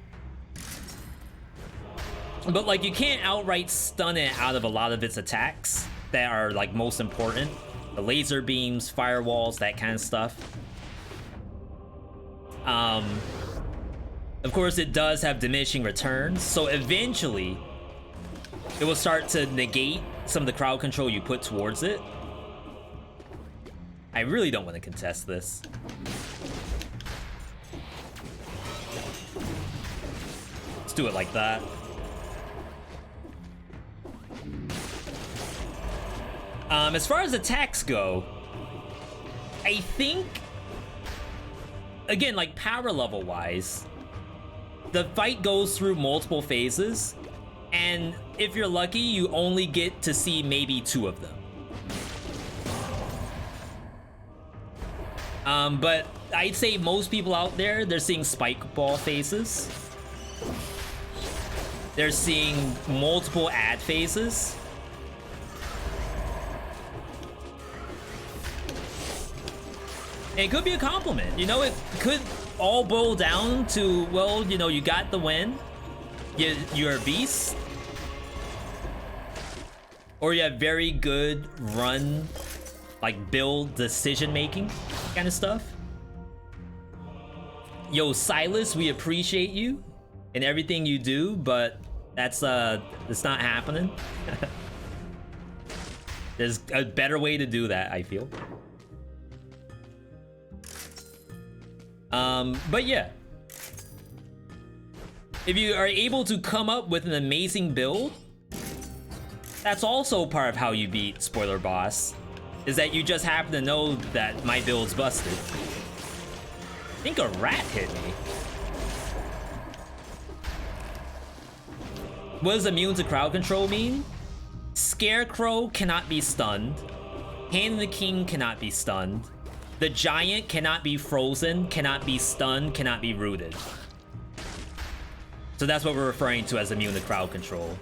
But, like, you can't outright stun it out of a lot of its attacks that are, like, most important. The laser beams, firewalls, that kind of stuff. Of course, it does have diminishing returns, so eventually it will start to negate some of the crowd control you put towards it. I really don't want to contest this. Let's do it like that. As far as attacks go, I think, again, like power level wise, the fight goes through multiple phases, and if you're lucky, you only get to see maybe 2 of them. But I'd say most people out there, they're seeing spike ball phases. They're seeing multiple ad phases. It could be a compliment, you know, it could all boil down to, well, you know, you got the win, you're a beast, or you have very good run, like build decision-making kind of stuff. Yo, Silas, we appreciate you and everything you do, but that's not happening. There's a better way to do that, I feel. But yeah, if you are able to come up with an amazing build, that's also part of how you beat Spoiler Boss, is that you just happen to know that my build's busted. I think a rat hit me. What does immune to crowd control mean? Scarecrow cannot be stunned. Hand of the King cannot be stunned. The giant cannot be frozen, cannot be stunned, cannot be rooted. So that's what we're referring to as immune to crowd control.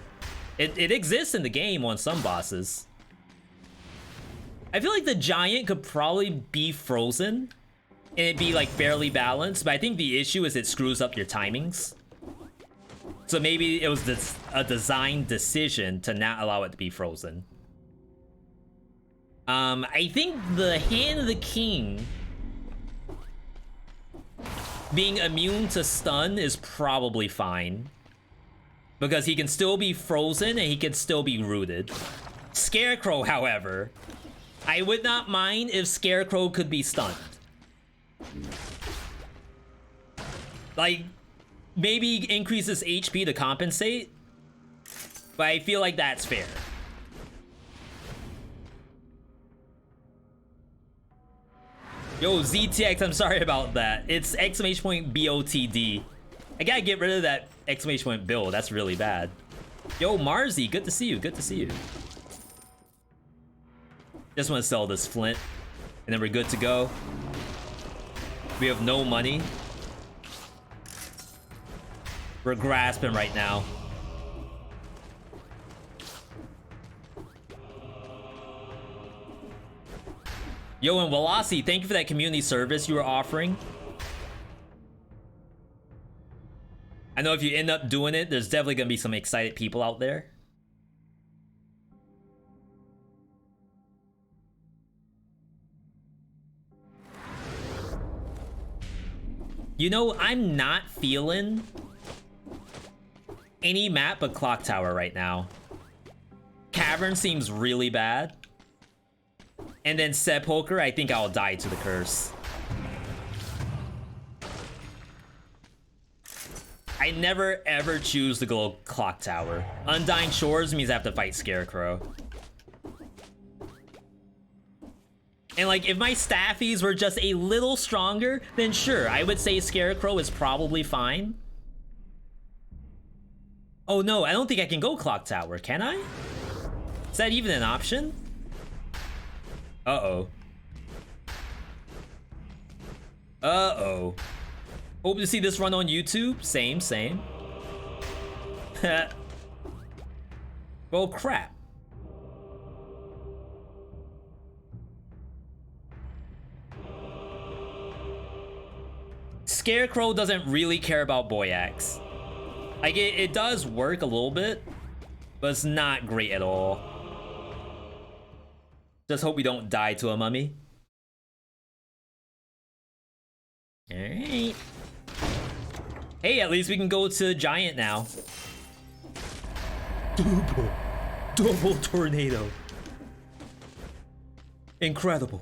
It exists in the game on some bosses. I feel like the giant could probably be frozen and it'd be like fairly balanced, but I think the issue is it screws up your timings. So maybe it was a design decision to not allow it to be frozen. I think the Hand of the King being immune to stun is probably fine, because he can still be frozen and he can still be rooted. Scarecrow, however, I would not mind if Scarecrow could be stunned. Like, maybe increase his HP to compensate, but I feel like that's fair. Yo, ZTX, I'm sorry about that. It's exclamation point BOTD. I gotta get rid of that exclamation point Bill. That's really bad. Yo, Marzi, good to see you. Good to see you. Just want to sell this flint, and then we're good to go. We have no money. We're grasping right now. Yo, and Walasi, thank you for that community service you were offering. I know if you end up doing it, there's definitely gonna be some excited people out there. You know, I'm not feeling any map but Clock Tower right now. Cavern seems really bad. And then Sepulcher, I think I'll die to the curse. I never ever choose to go Clock Tower. Undying Shores means I have to fight Scarecrow. And like, if my staffies were just a little stronger, then sure, I would say Scarecrow is probably fine. Oh no, I don't think I can go Clock Tower, can I? Is that even an option? Uh-oh. Uh-oh. Hope to see this run on YouTube. Same. Well, crap. Scarecrow doesn't really care about Boy Axe. Like, it does work a little bit, but it's not great at all. Just hope we don't die to a mummy. Alright. Hey, at least we can go to Giant now. Double tornado. Incredible.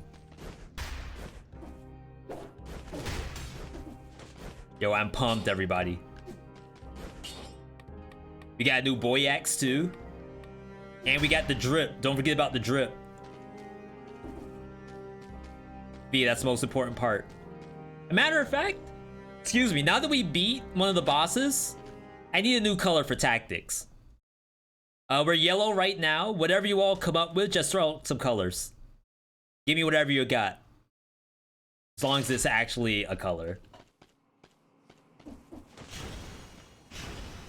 Yo, I'm pumped, everybody. We got a new Boy Axe too. And we got the drip. Don't forget about the drip. V, that's the most important part. A matter of fact, excuse me, now that we beat one of the bosses, I need a new color for tactics. We're yellow right now. Whatever you all come up with, just throw out some colors. Give me whatever you got. As long as it's actually a color.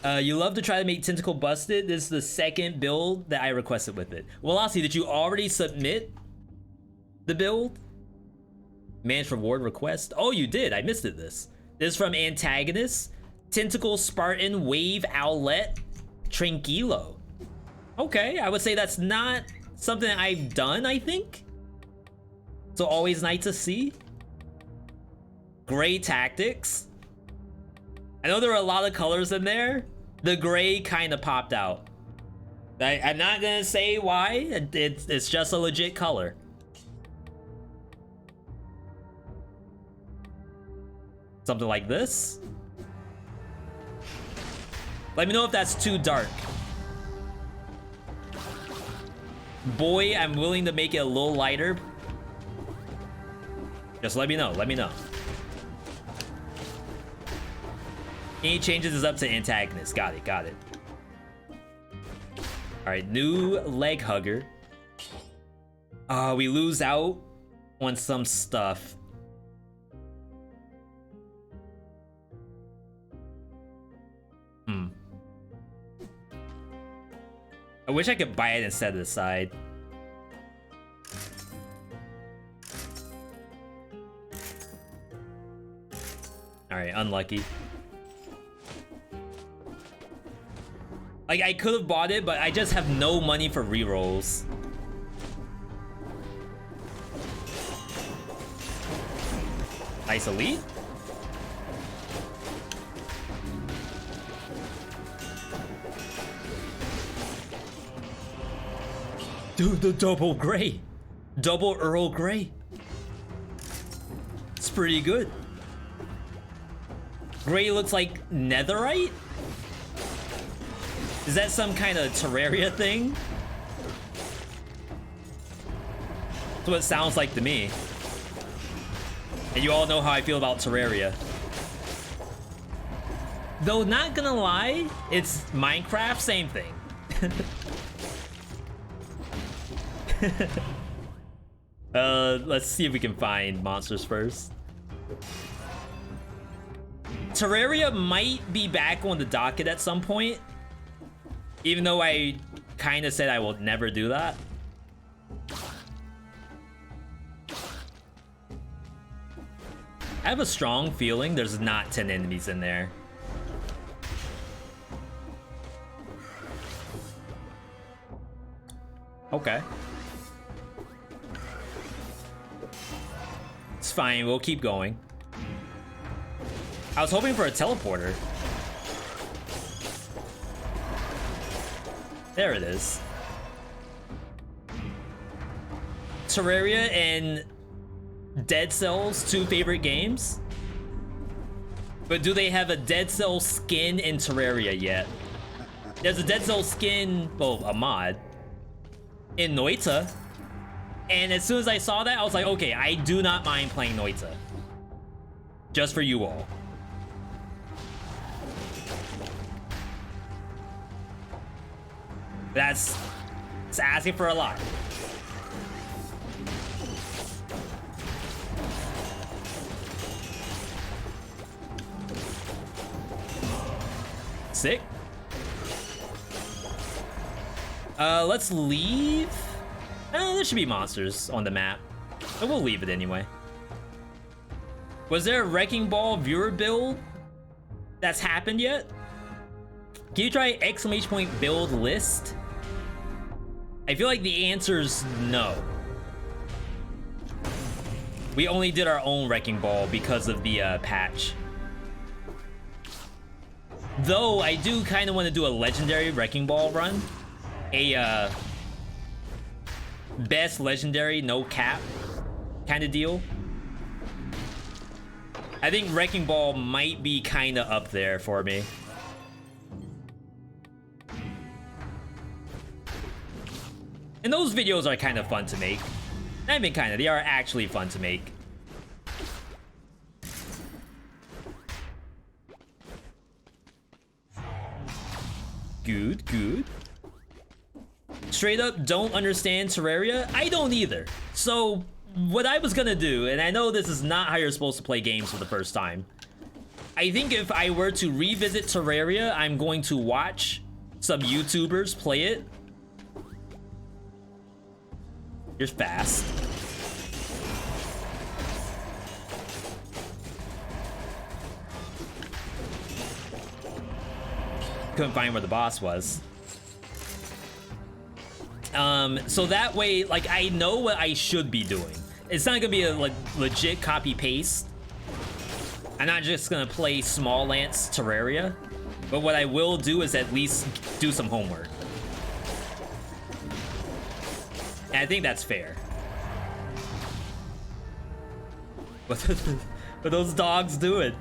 You love to try to make Tentacle Busted. This is the second build that I requested with it. Velocity, did you already submit the build? Man's reward request? Oh, you did. I missed it. This is from Antagonist. Tentacle Spartan Wave Owlet Tranquilo. Okay, I would say that's not something I've done, I think. So always nice to see. Gray tactics. I know there were a lot of colors in there. The gray kind of popped out. I'm not gonna say why. It's just a legit color. Something like this. Let me know if that's too dark. Boy, I'm willing to make it a little lighter. Just let me know, let me know. Any changes is up to Antagonist. Got it, got it. Alright, new leg hugger. We lose out on some stuff. wish I could buy it instead of the side. Alright, unlucky. Like, I could have bought it, but I just have no money for rerolls. Nice elite. Dude, the double gray. Double Earl Grey. It's pretty good. Gray looks like netherite? Is that some kind of Terraria thing? That's what it sounds like to me. And you all know how I feel about Terraria. Though, not gonna lie, it's Minecraft, same thing. Let's see if we can find monsters first. Terraria might be back on the docket at some point. Even though I kind of said I will never do that. I have a strong feeling there's not 10 enemies in there. Okay. It's fine, we'll keep going. I was hoping for a teleporter. There it is. Terraria and Dead Cells, 2 favorite games. But do they have a Dead Cells skin in Terraria yet? There's a Dead Cells skin, well, a mod, in Noita. And as soon as I saw that, I was like, okay, I do not mind playing Noita. Just for you all. It's asking for a lot. Sick. Let's leave. There should be monsters on the map, but we'll leave it anyway. Was there a Wrecking Ball viewer build that's happened yet? Can you try !build list? I feel like the answer is no. We only did our own Wrecking Ball because of the patch. Though I do kind of want to do a legendary Wrecking Ball run. A best legendary, no cap kind of deal. I think Wrecking Ball might be kind of up there for me. And those videos are kind of fun to make. I mean, kind of, they are actually fun to make. Good, good. Straight up, don't understand Terraria? I don't either. So, what I was gonna do, and I know this is not how you're supposed to play games for the first time. I think if I were to revisit Terraria, I'm going to watch some YouTubers play it. You're fast. Couldn't find where the boss was. So that way, like, I know what I should be doing. It's not gonna be a like legit copy paste. I'm not just gonna play Small Lance Terraria, but what I will do is at least do some homework. And I think that's fair. But those dogs do it.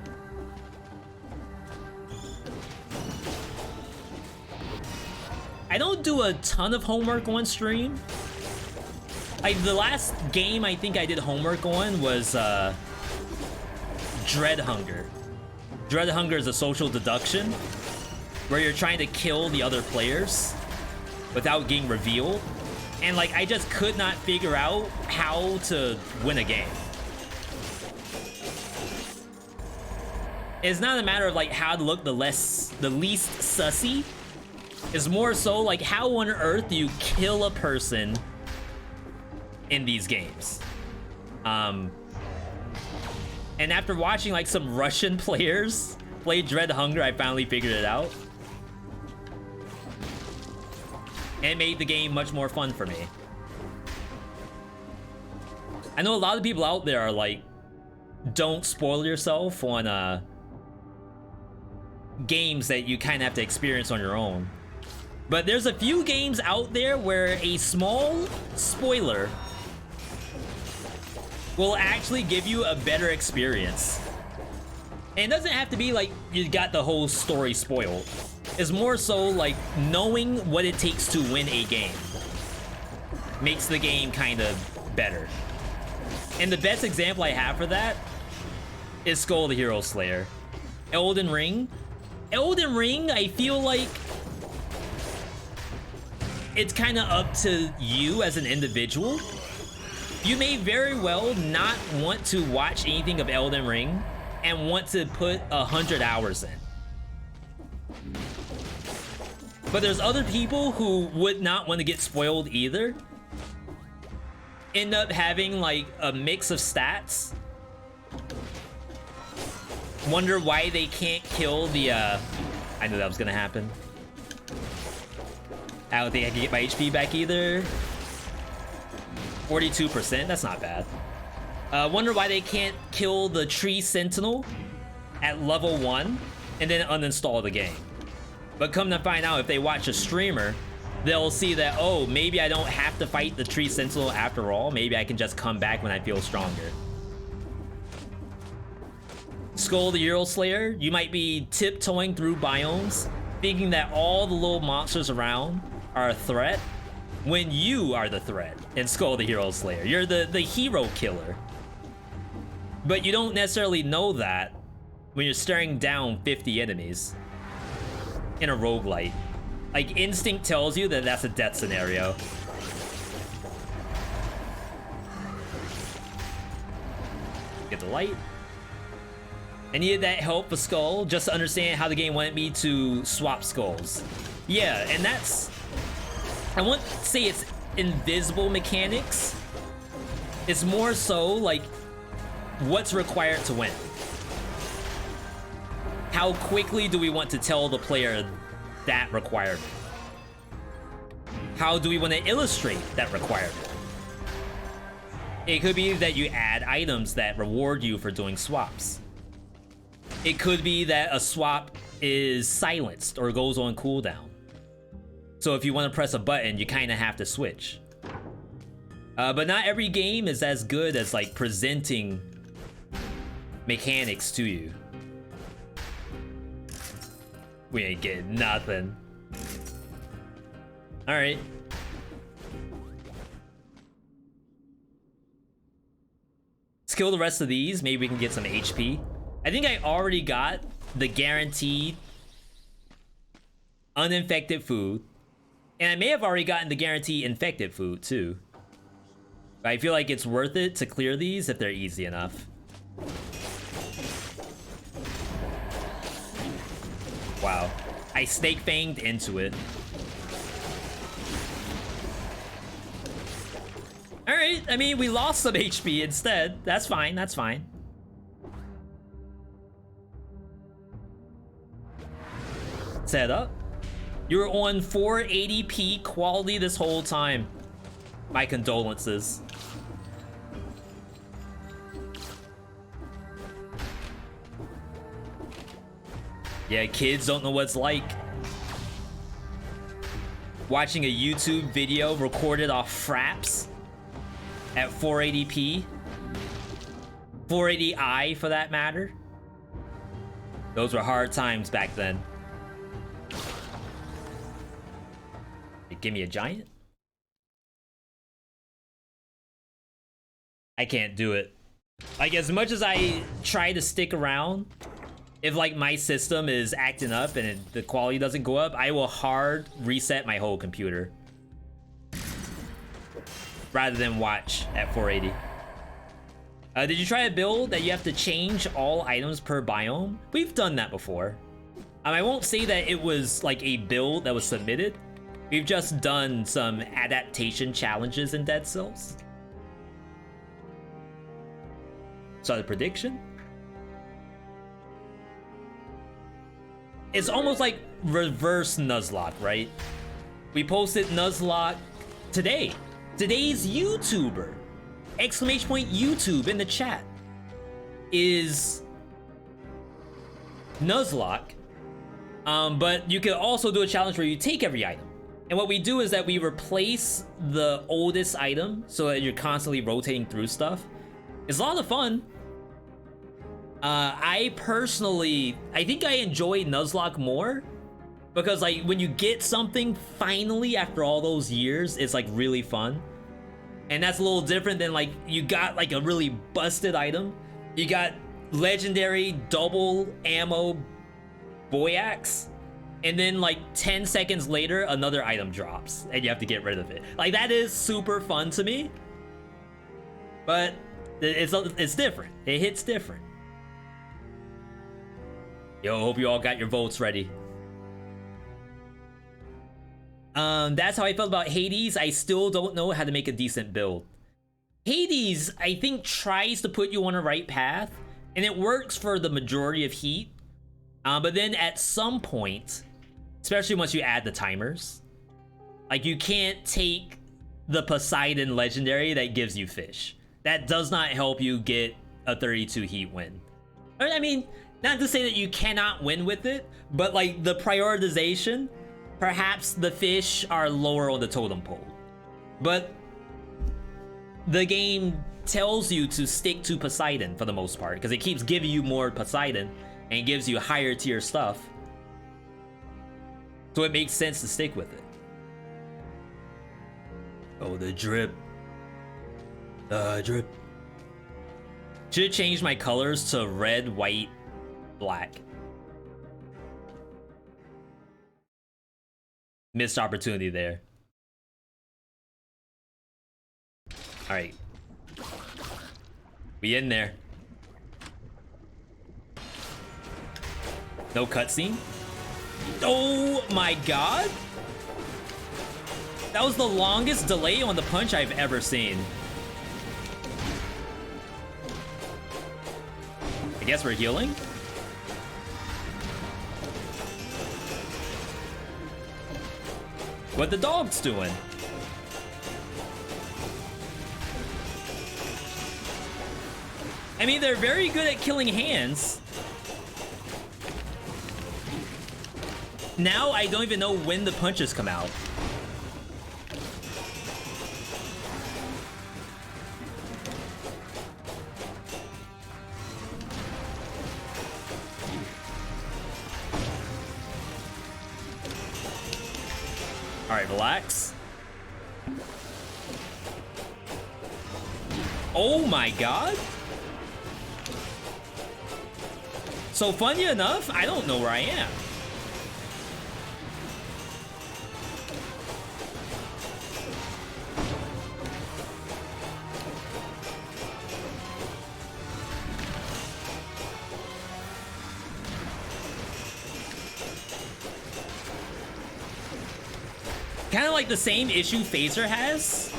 I don't do a ton of homework on stream. Like, the last game I think I did homework on was Dread Hunger. Dread Hunger is a social deduction where you're trying to kill the other players without getting revealed. And like, I just could not figure out how to win a game. It's not a matter of like how to look the least sussy. It's more so like, how on earth do you kill a person in these games? And after watching like some Russian players play Dread Hunger, I finally figured it out. And it made the game much more fun for me. I know a lot of people out there are like, don't spoil yourself on games that you kind of have to experience on your own. But there's a few games out there where a small spoiler will actually give you a better experience. And it doesn't have to be like you got the whole story spoiled. It's more so like knowing what it takes to win a game makes the game kind of better. And the best example I have for that is Skull the Hero Slayer. Elden Ring. Elden Ring, I feel like it's kind of up to you as an individual. You may very well not want to watch anything of Elden Ring and want to put 100 hours in. But there's other people who would not want to get spoiled either. End up having like a mix of stats. Wonder why they can't kill the I knew that was gonna happen. I don't think I can get my HP back either. 42%, that's not bad. Wonder why they can't kill the Tree Sentinel at level 1 and then uninstall the game. But come to find out, if they watch a streamer, they'll see that, oh, maybe I don't have to fight the Tree Sentinel after all. Maybe I can just come back when I feel stronger. Skull the Hero Slayer, you might be tiptoeing through biomes, thinking that all the little monsters around are a threat, when you are the threat in Skull the Hero Slayer. You're the hero killer. But you don't necessarily know that when you're staring down 50 enemies in a roguelite. Like, instinct tells you that that's a death scenario. Get the light. I needed that help for Skull just to understand how the game wanted me to swap skulls. Yeah, and that's... I won't say it's invisible mechanics. It's more so like what's required to win. How quickly do we want to tell the player that requirement? How do we want to illustrate that requirement? It could be that you add items that reward you for doing swaps. It could be that a swap is silenced or goes on cooldown. So if you want to press a button, you kind of have to switch. But not every game is as good as like presenting mechanics to you. We ain't getting nothing. All right. Let's kill the rest of these. Maybe we can get some HP. I think I already got the guaranteed uninfected food. And I may have already gotten the guaranteed infected food too. But I feel like it's worth it to clear these if they're easy enough. Wow. I snake fanged into it. Alright, I mean, we lost some HP instead. That's fine, that's fine. Set up. You were on 480p quality this whole time. My condolences. Yeah, kids don't know what it's like. Watching a YouTube video recorded off fraps at 480p. 480i for that matter. Those were hard times back then. Give me a giant? I can't do it. Like, as much as I try to stick around, if like my system is acting up and the quality doesn't go up, I will hard reset my whole computer rather than watch at 480. Did you try a build that you have to change all items per biome? We've done that before. I won't say that it was like a build that was submitted. We've just done some adaptation challenges in Dead Cells. So the prediction? It's almost like reverse Nuzlocke, right? We posted Nuzlocke today. Today's YouTuber, exclamation point YouTube in the chat, is Nuzlocke. But you can also do a challenge where you take every item. And what we do is that we replace the oldest item so that you're constantly rotating through stuff. It's a lot of fun. I think I enjoy Nuzlocke more because like when you get something finally after all those years, it's like really fun. And that's a little different than like you got like a really busted item. You got legendary double ammo boy axe, and then like 10 seconds later another item drops and you have to get rid of it. Like that is super fun to me, but it's different. It hits different. Yo, hope you all got your votes ready. That's how I felt about Hades. I still don't know how to make a decent build. Hades, I think, tries to put you on a right path, and it works for the majority of heat. But then at some point, especially once you add the timers, like you can't take the Poseidon legendary that gives you fish. That does not help you get a 32 heat win. I mean, not to say that you cannot win with it, but like the prioritization, perhaps the fish are lower on the totem pole. But the game tells you to stick to Poseidon for the most part, because it keeps giving you more Poseidon and gives you higher tier stuff. So it makes sense to stick with it. Oh, the drip. Drip. Should change my colors to red, white, black. Missed opportunity there. All right. We in there. No cutscene. Oh my god. That was the longest delay on the punch I've ever seen. I guess we're healing. What the dog's doing? I mean, they're very good at killing hands. Now I don't even know when the punches come out. All right, relax. Oh my god. So funny enough, I don't know where I am. Kind of like the same issue Phaser has.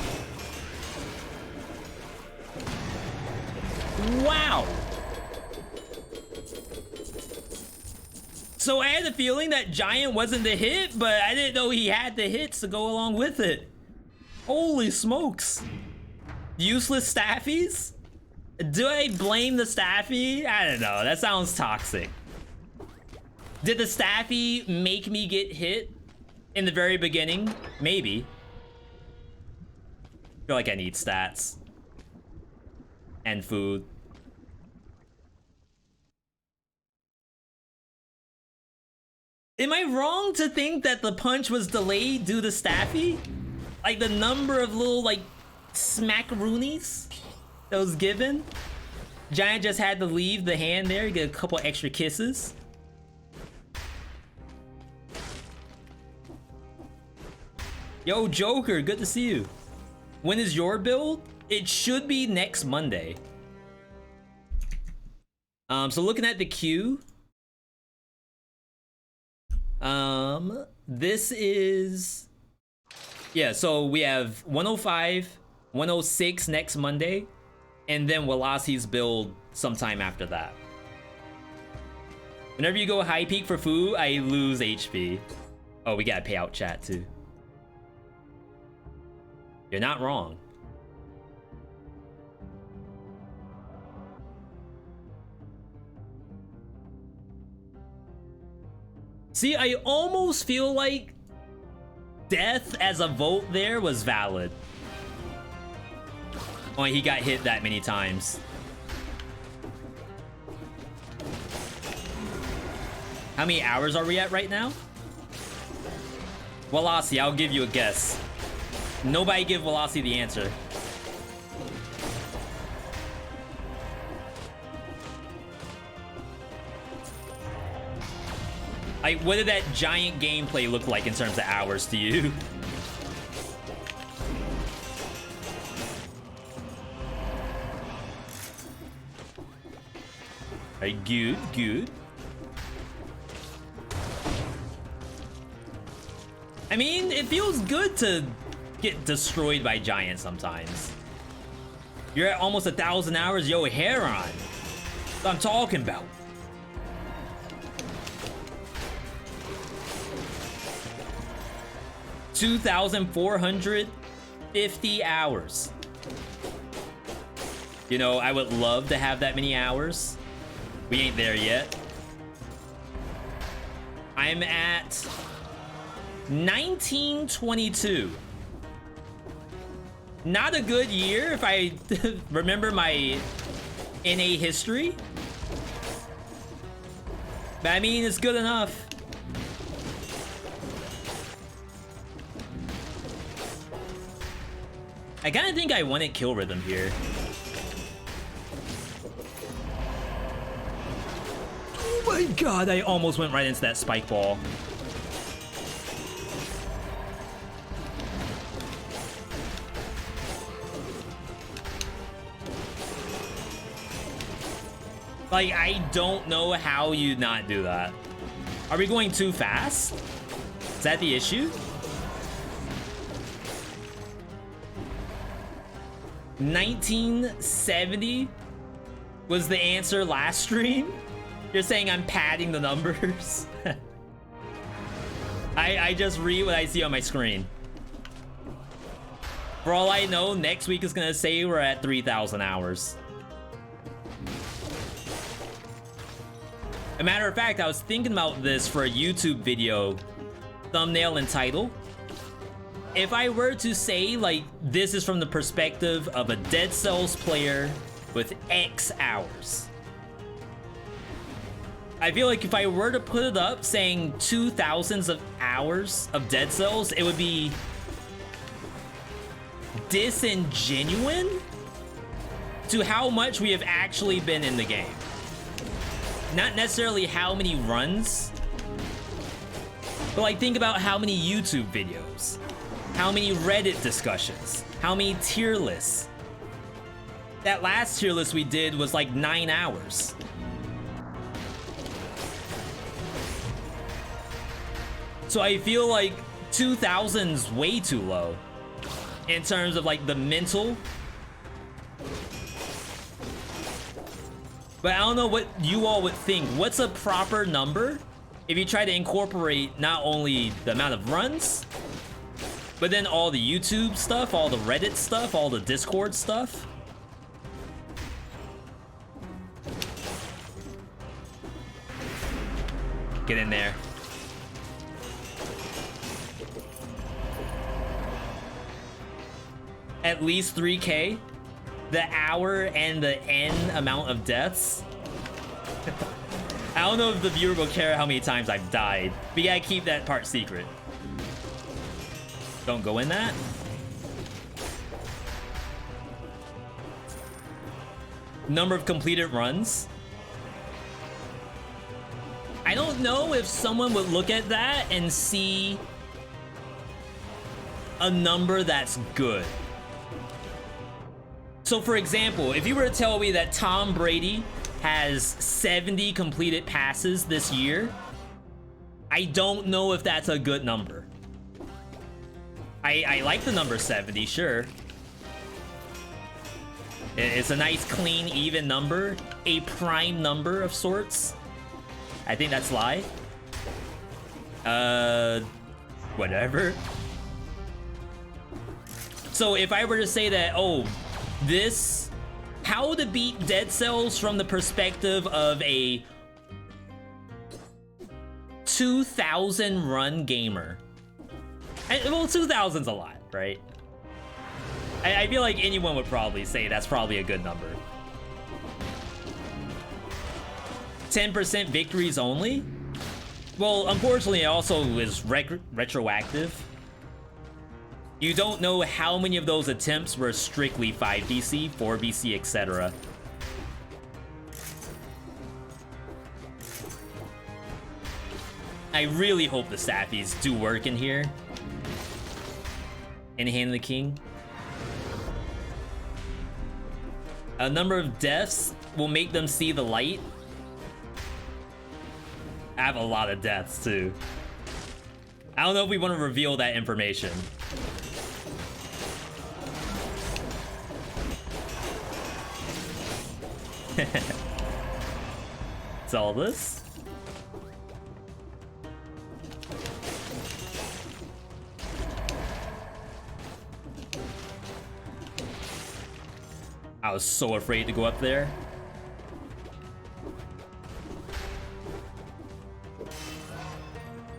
Wow. So I had the feeling that Giant wasn't the hit, but I didn't know he had the hits to go along with it. Holy smokes. Useless staffies? Do I blame the staffy? I don't know. That sounds toxic. Did the staffy make me get hit in the very beginning? Maybe. I feel like I need stats. And food. Am I wrong to think that the punch was delayed due to staffy? Like the number of little like smackaroonies that was given? Giant just had to leave the hand there, get a couple extra kisses. Yo, Joker, good to see you. When is your build? It should be next Monday. So looking at the queue, This is, yeah, so we have 105, 106 next Monday, and then Welasi's build sometime after that. Whenever you go high peak for food, I lose HP. Oh, we gotta pay out chat too. You're not wrong. See, I almost feel like death as a vote there was valid. Only he got hit that many times. How many hours are we at right now? Welasi, I'll give you a guess. Nobody give Welasi the answer. Like, what did that giant gameplay look like in terms of hours to you? Alright, good, good. I mean, it feels good to get destroyed by giants sometimes. You're at almost 1,000 hours, yo, Heron. That's what I'm talking about. $2,450 hours. You know, I would love to have that many hours. We ain't there yet. I'm at 1922. Not a good year if I remember my NA history. But I mean, it's good enough. I kind of think I wanted kill rhythm here. Oh my god, I almost went right into that spike ball. Like, I don't know how you not do that. Are we going too fast? Is that the issue? 1970 was the answer last stream? You're saying I'm padding the numbers? I just read what I see on my screen. For all I know, next week is gonna say we're at 3,000 hours. A matter of fact, I was thinking about this for a YouTube video, thumbnail and title. If I were to say, like, this is from the perspective of a Dead Cells player with X hours. I feel like if I were to put it up saying 2,000s of hours of Dead Cells, it would be disingenuous to how much we have actually been in the game. Not necessarily how many runs, but like think about how many YouTube videos, how many Reddit discussions, how many tier lists. That last tier list we did was like 9 hours. So I feel like 2,000's way too low in terms of like the mental. But I don't know what you all would think. What's a proper number if you try to incorporate not only the amount of runs, but then all the YouTube stuff, all the Reddit stuff, all the Discord stuff? Get in there. At least 3K? The hour and the N amount of deaths? I don't know if the viewer will care how many times I've died. We gotta keep that part secret. Don't go in that. Number of completed runs. I don't know if someone would look at that and see a number that's good. So for example, if you were to tell me that Tom Brady has 70 completed passes this year, I don't know if that's a good number. I like the number 70, sure. It's a nice, clean, even number. A prime number of sorts. I think that's lie. Whatever. So if I were to say that, oh, this... How to beat Dead Cells from the perspective of a 2000 run gamer. Well, 2000's a lot, right? I feel like anyone would probably say that's probably a good number. 10% victories only? Well, unfortunately, it also is retroactive. You don't know how many of those attempts were strictly 5BC, 4BC, etc. I really hope the staffies do work in here. In Hand of the King. A number of deaths will make them see the light. I have a lot of deaths too. I don't know if we want to reveal that information. It's all this. I was so afraid to go up there.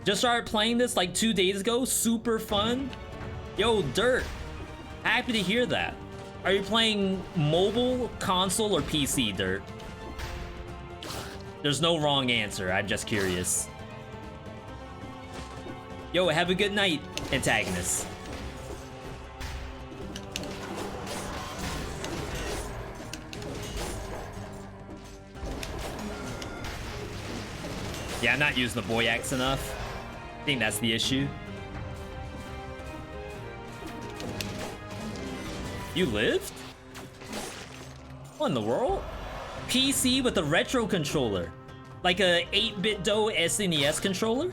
Just started playing this like 2 days ago. Super fun. Yo, Dirt. Happy to hear that. Are you playing mobile, console, or PC, Dirt? There's no wrong answer. I'm just curious. Yo, have a good night, antagonist. Yeah, I'm not using the boy axe enough. I think that's the issue. You lived? What in the world? PC with a retro controller. Like a 8-bit DOE SNES controller?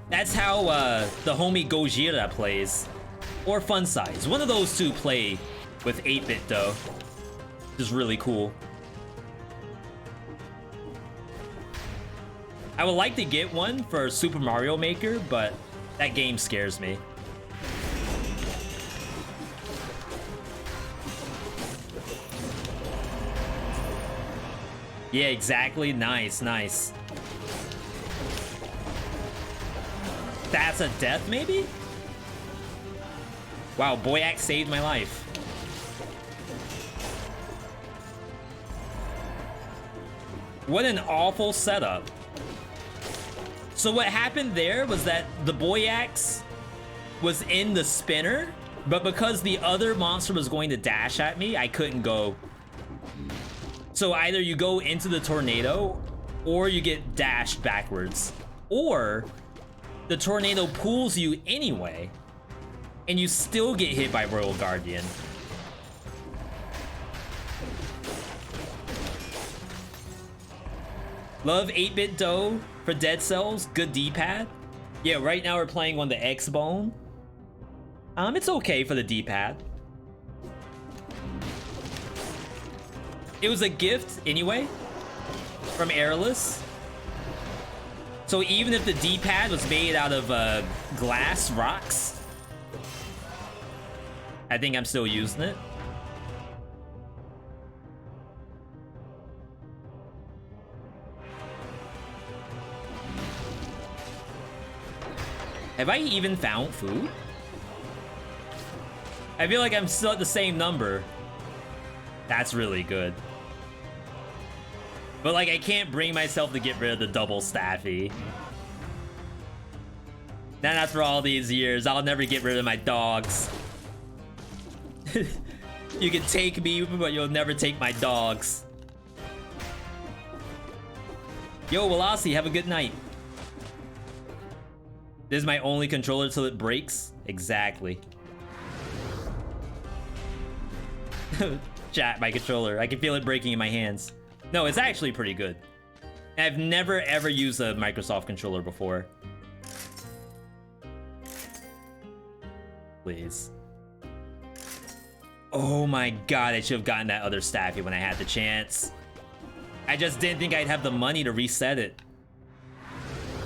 That's how the homie Gojira plays. Or Fun Size. One of those two play with 8-bit DOE. Which is really cool. I would like to get one for Super Mario Maker, but that game scares me. Yeah, exactly. Nice, nice. That's a death, maybe? Wow, Boy Axe saved my life. What an awful setup. So what happened there was that the Boy Axe was in the spinner, but because the other monster was going to dash at me, I couldn't go. So either you go into the tornado, or you get dashed backwards. Or the tornado pulls you anyway, and you still get hit by Royal Guardian. Love 8-bit DOE for Dead Cells. Good D-pad. Yeah, right now we're playing on the X-Bone. It's okay for the D-pad. It was a gift anyway from Airless. So even if the D-pad was made out of glass rocks, I think I'm still using it. Have I even found food? I feel like I'm still at the same number. That's really good. But like, I can't bring myself to get rid of the double staffy. Not after all these years, I'll never get rid of my dogs. You can take me, but you'll never take my dogs. Yo, Welasi, have a good night. This is my only controller till it breaks? Exactly. Chat, my controller. I can feel it breaking in my hands. No, it's actually pretty good. I've never ever used a Microsoft controller before. Please. Oh my god, I should have gotten that other staffy when I had the chance. I just didn't think I'd have the money to reset it.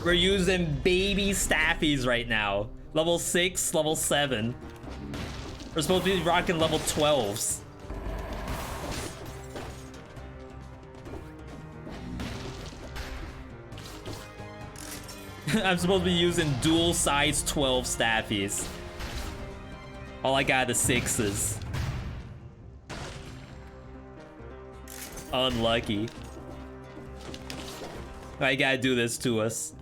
We're using baby staffies right now. Level 6, level 7. We're supposed to be rocking level 12s. I'm supposed to be using dual size 12 staffies. All I got is 6s. Unlucky. I gotta do this to us.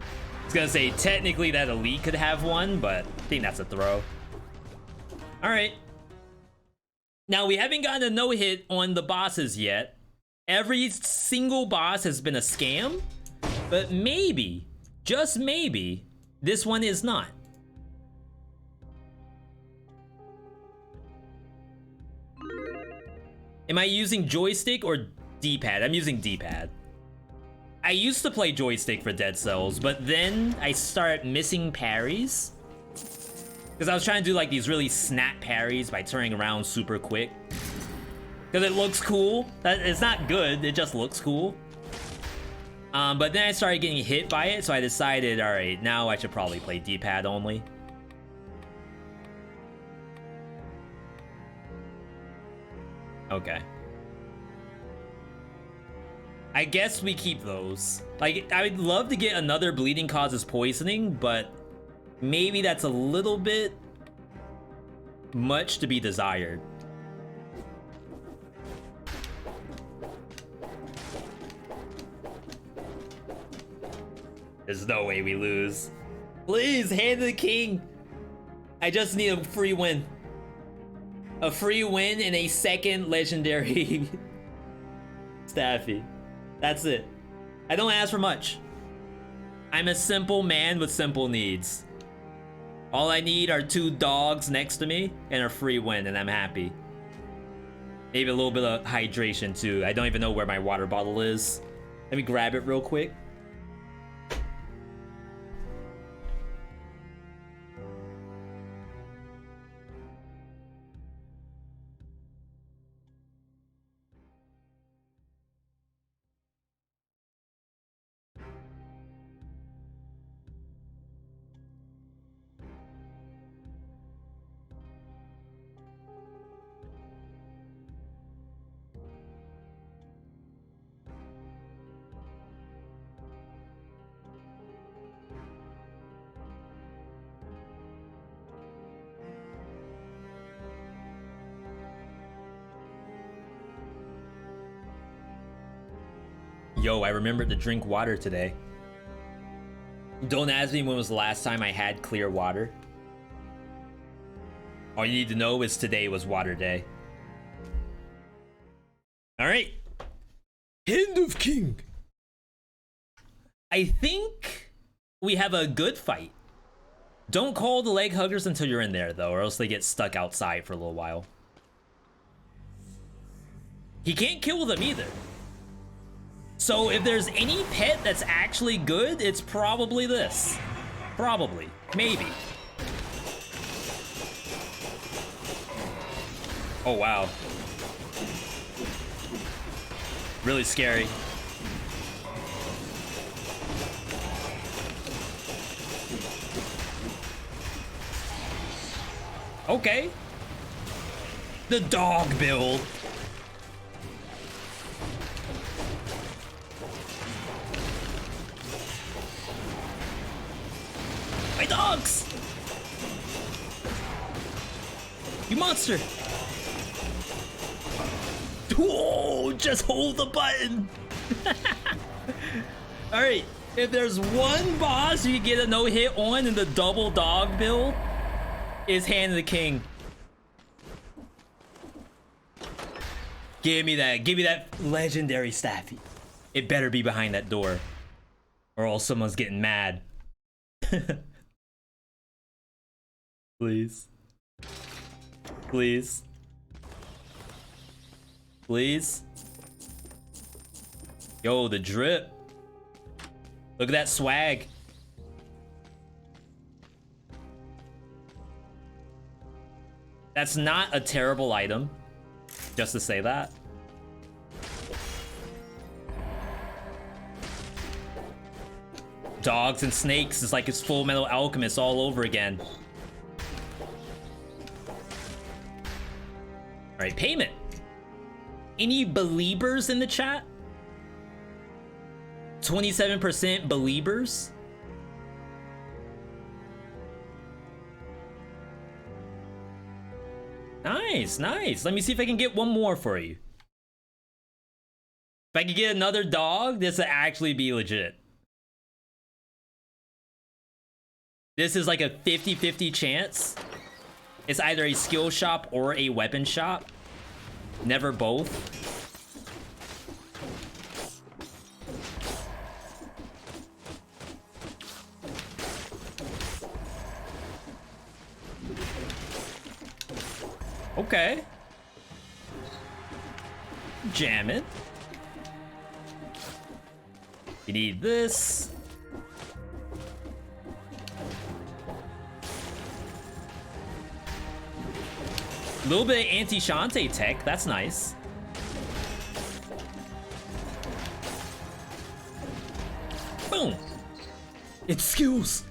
I was gonna say, technically that elite could have one, but I think that's a throw. Alright. Now, we haven't gotten a no-hit on the bosses yet. Every single boss has been a scam, but maybe, just maybe, this one is not. Am I using joystick or D-pad? I'm using D-pad. I used to play joystick for Dead Cells, but then I started missing parries. Because I was trying to do like these really snap parries by turning around super quick. Because it looks cool. It's not good, it just looks cool. But then I started getting hit by it, so I decided, alright, now I should probably play D-pad only. Okay. I guess we keep those. Like, I would love to get another bleeding causes poisoning, but maybe that's a little bit much to be desired. There's no way we lose. Please, hand to the king. I just need a free win. A free win and a second legendary staffy. That's it. I don't ask for much. I'm a simple man with simple needs. All I need are 2 dogs next to me and a free win, and I'm happy. Maybe a little bit of hydration too. I don't even know where my water bottle is. Let me grab it real quick. Yo, I remembered to drink water today. Don't ask me when was the last time I had clear water. All you need to know is today was water day. Alright. Hand of King. I think we have a good fight. Don't call the leg huggers until you're in there though, or else they get stuck outside for a little while. He can't kill them either. So if there's any pet that's actually good, it's probably this. Probably. Maybe. Oh, wow. Really scary. Okay. The dog build. My dogs! You monster! Whoa, just hold the button! Alright, if there's one boss you can get a no-hit on in the double dog build, it's Hand of the King. Give me that legendary staffy. It better be behind that door, or else someone's getting mad. Please. Please. please. Yo, the drip. Look at that swag. That's not a terrible item, just to say that. Dogs and snakes is like it's Full Metal Alchemist all over again. Alright, payment. Any believers in the chat? 27% believers? Nice, nice. Let me see if I can get one more for you. If I can get another dog, this will actually be legit. This is like a 50-50 chance. It's either a skill shop or a weapon shop. Never both. Okay. Jamming. You need this. A little bit of anti-Shantae tech, that's nice. Boom! It's skills!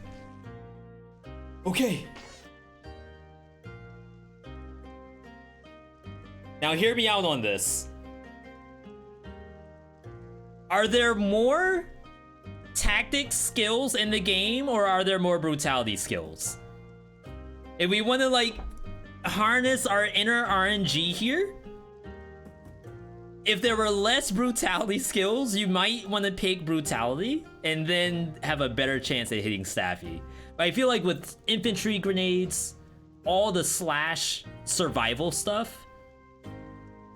Okay. Now hear me out on this. Are there more tactics skills in the game, or are there more brutality skills? If we want to like harness our inner RNG here, if there were less brutality skills, you might want to pick brutality and then have a better chance at hitting Staffy. But I feel like with infantry grenades, all the slash survival stuff,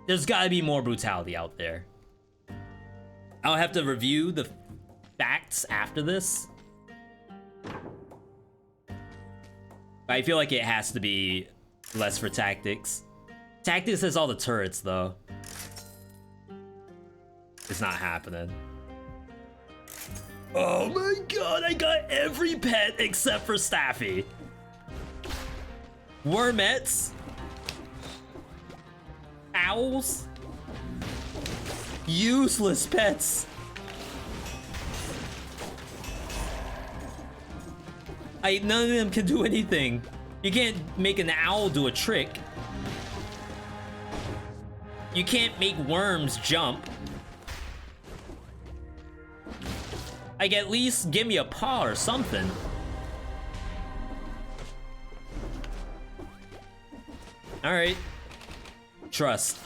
there's gotta be more brutality out there. I'll have to review the facts after this. But I feel like it has to be less for tactics. Tactics has all the turrets though. It's not happening. Oh my god, I got every pet except for Staffy. Wormettes. Owls. Useless pets. None of them can do anything. You can't make an owl do a trick. You can't make worms jump. Like, at least give me a paw or something. Alright. Trust.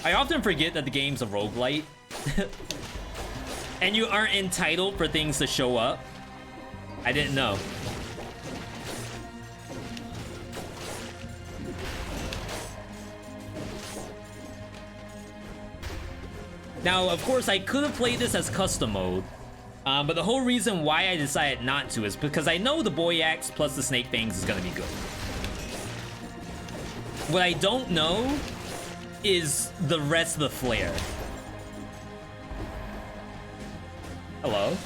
I often forget that the game's a roguelite. And you aren't entitled for things to show up. I didn't know. Now, of course, I could have played this as custom mode. But the whole reason why I decided not to is because I know the Boy Axe plus the Snake Fangs is gonna be good. What I don't know is the rest of the flare. Hello?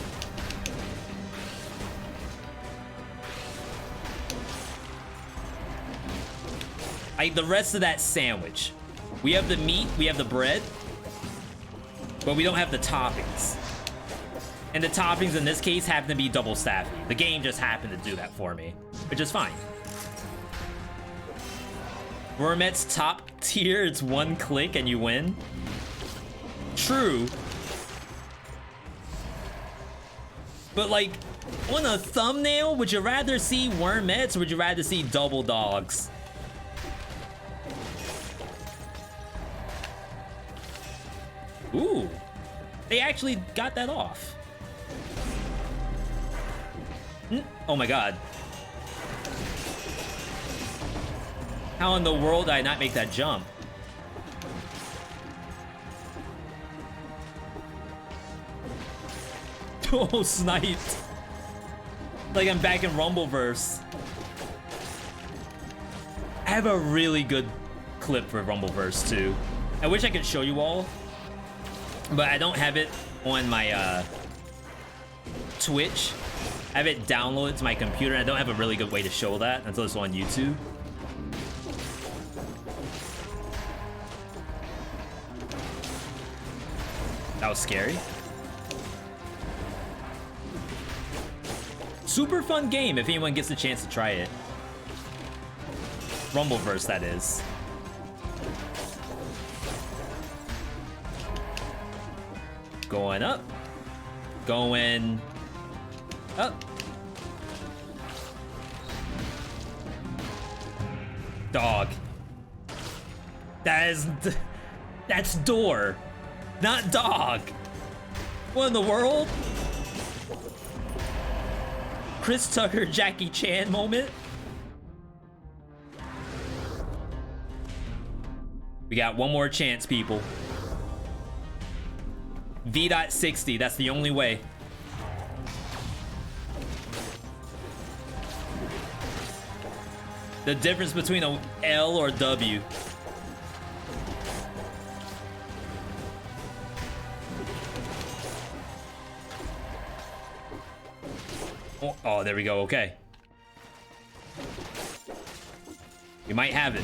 The rest of that sandwich. We have the meat, we have the bread, but we don't have the toppings. And the toppings in this case happen to be double Staffy. The game just happened to do that for me, which is fine. Wormet's top tier, it's one click and you win. True. But like, on a thumbnail, would you rather see Wormets or would you rather see double dogs? Ooh, they actually got that off. Oh my god. How in the world did I not make that jump? Oh, sniped. Like I'm back in Rumbleverse. I have a really good clip for Rumbleverse too. I wish I could show you all, but I don't have it on my Twitch. I have it downloaded to my computer, and I don't have a really good way to show that until it's on YouTube. That was scary. Super fun game if anyone gets a chance to try it. Rumbleverse, that is. Going up. Going up. Dog. That's door, not dog. What in the world? Chris Tucker, Jackie Chan moment. We got one more chance, people. V.60, that's the only way. The difference between a L or W. Oh, there we go, okay. You might have it.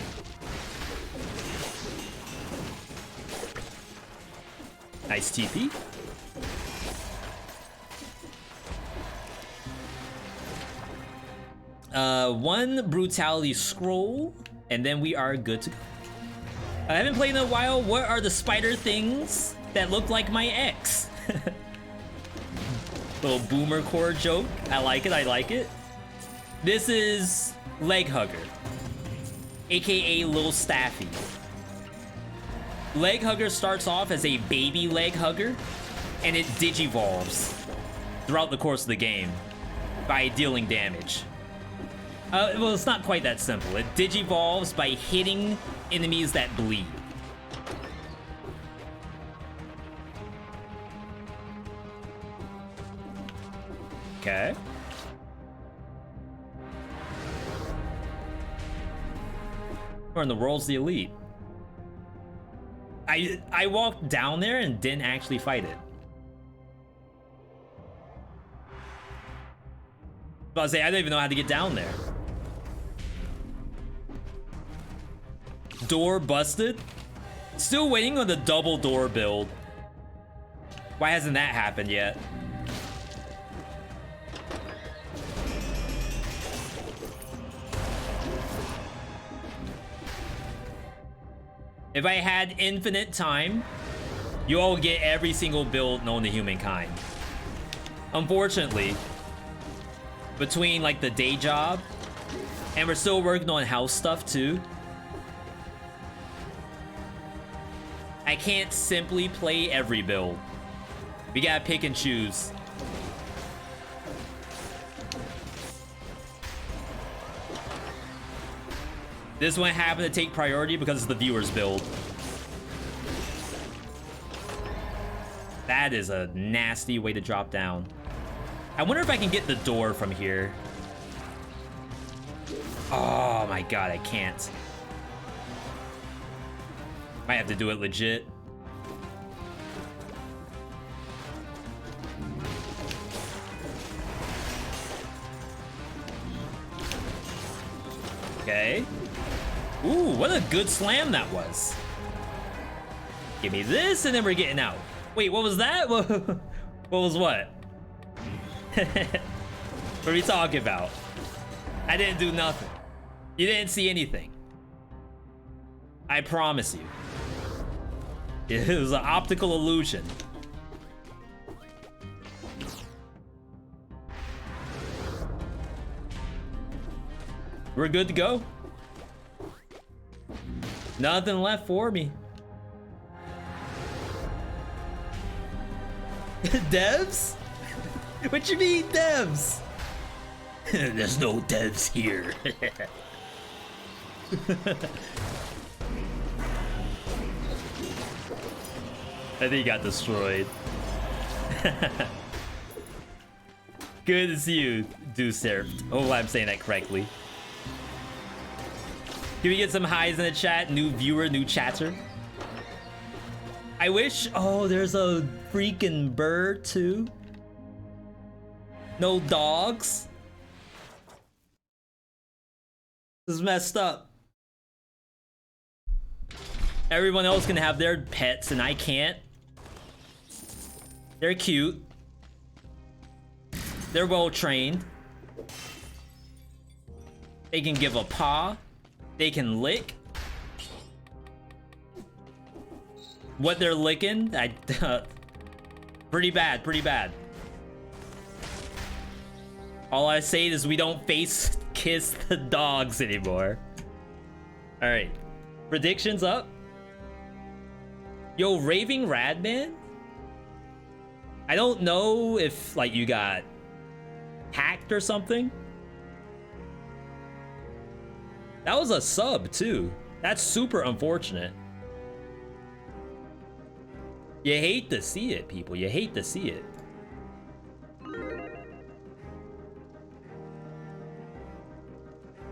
Nice TP. One brutality scroll, and then we are good to go. I haven't played in a while. What are the spider things that look like my ex? Little boomer core joke. I like it, I like it. This is Leg Hugger, aka Lil Staffy. Leg Hugger starts off as a baby Leg Hugger, and it digivolves throughout the course of the game by dealing damage. Well, it's not quite that simple. It digivolves by hitting enemies that bleed. Okay. Or in the world's the elite. I walked down there and didn't actually fight it. I was say I don't even know how to get down there. Door busted. Still waiting on the double door build. Why hasn't that happened yet? If I had infinite time, you all get every single build known to humankind. Unfortunately, between like the day job, and we're still working on house stuff too, I can't simply play every build. We gotta pick and choose. This one happened to take priority because it's the viewer's build. That is a nasty way to drop down. I wonder if I can get the door from here. Oh my god, I can't. Might have to do it legit. Okay. Ooh, what a good slam that was. Give me this and then we're getting out. Wait, what was that? What was what? What are we talking about? I didn't do nothing. You didn't see anything. I promise you. It was an optical illusion. We're good to go. Nothing left for me. Devs? What you mean, devs? There's no devs here. I think he got destroyed. Good to see you, Sept. Hopefully I'm saying that correctly. Can we get some highs in the chat? New viewer, new chatter. I wish. Oh, there's a freaking bird too. No dogs. This is messed up. Everyone else can have their pets and I can't. They're cute. They're well trained. They can give a paw. They can lick. What they're licking, pretty bad, pretty bad. All I say is we don't face kiss the dogs anymore. All right, predictions up. Yo, Raving Radman? I don't know if like you got hacked or something. That was a sub too. That's super unfortunate. You hate to see it, people. You hate to see it.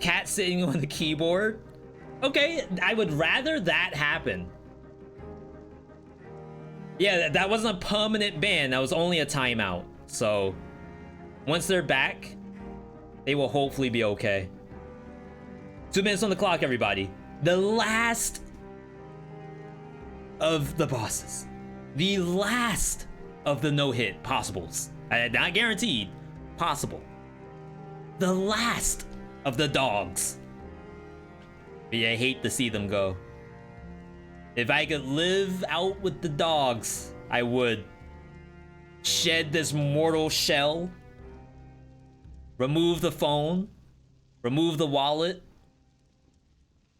Cat sitting on the keyboard. Okay, I would rather that happen. Yeah, that wasn't a permanent ban. That was only a timeout. So once they're back, they will hopefully be okay. 2 minutes on the clock, everybody. The last of the bosses. The last of the no-hit possibles. Not guaranteed, possible. The last of the dogs. But I hate to see them go. If I could live out with the dogs, I would. Shed this mortal shell. Remove the phone. Remove the wallet.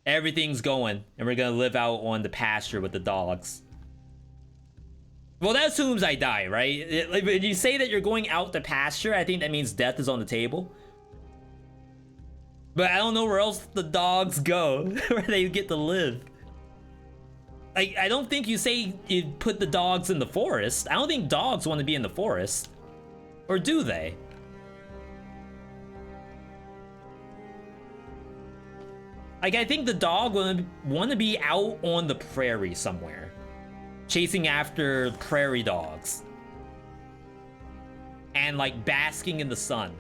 Everything's going, and we're gonna live out on the pasture with the dogs. Well, that assumes I die, right? Like, when you say that you're going out to pasture, I think that means death is on the table. But I don't know where else the dogs go, where they get to live. Like, I don't think you say you put the dogs in the forest. I don't think dogs want to be in the forest. Or do they? Like, I think the dog would want to be out on the prairie somewhere. Chasing after prairie dogs. And, like, basking in the sun.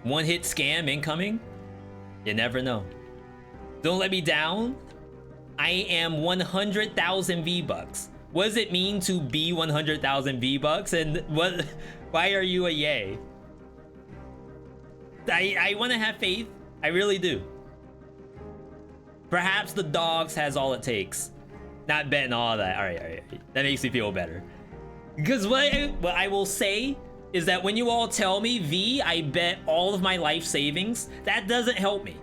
One-hit scam incoming? You never know. Don't let me down. I am 100,000 V-Bucks. What does it mean to be 100,000 V-Bucks? And what? Why are you a yay? I want to have faith. I really do. Perhaps the dogs has all it takes. Not betting all that. All right. That makes me feel better. Because what I will say is that when you all tell me, V, I bet all of my life savings, that doesn't help me.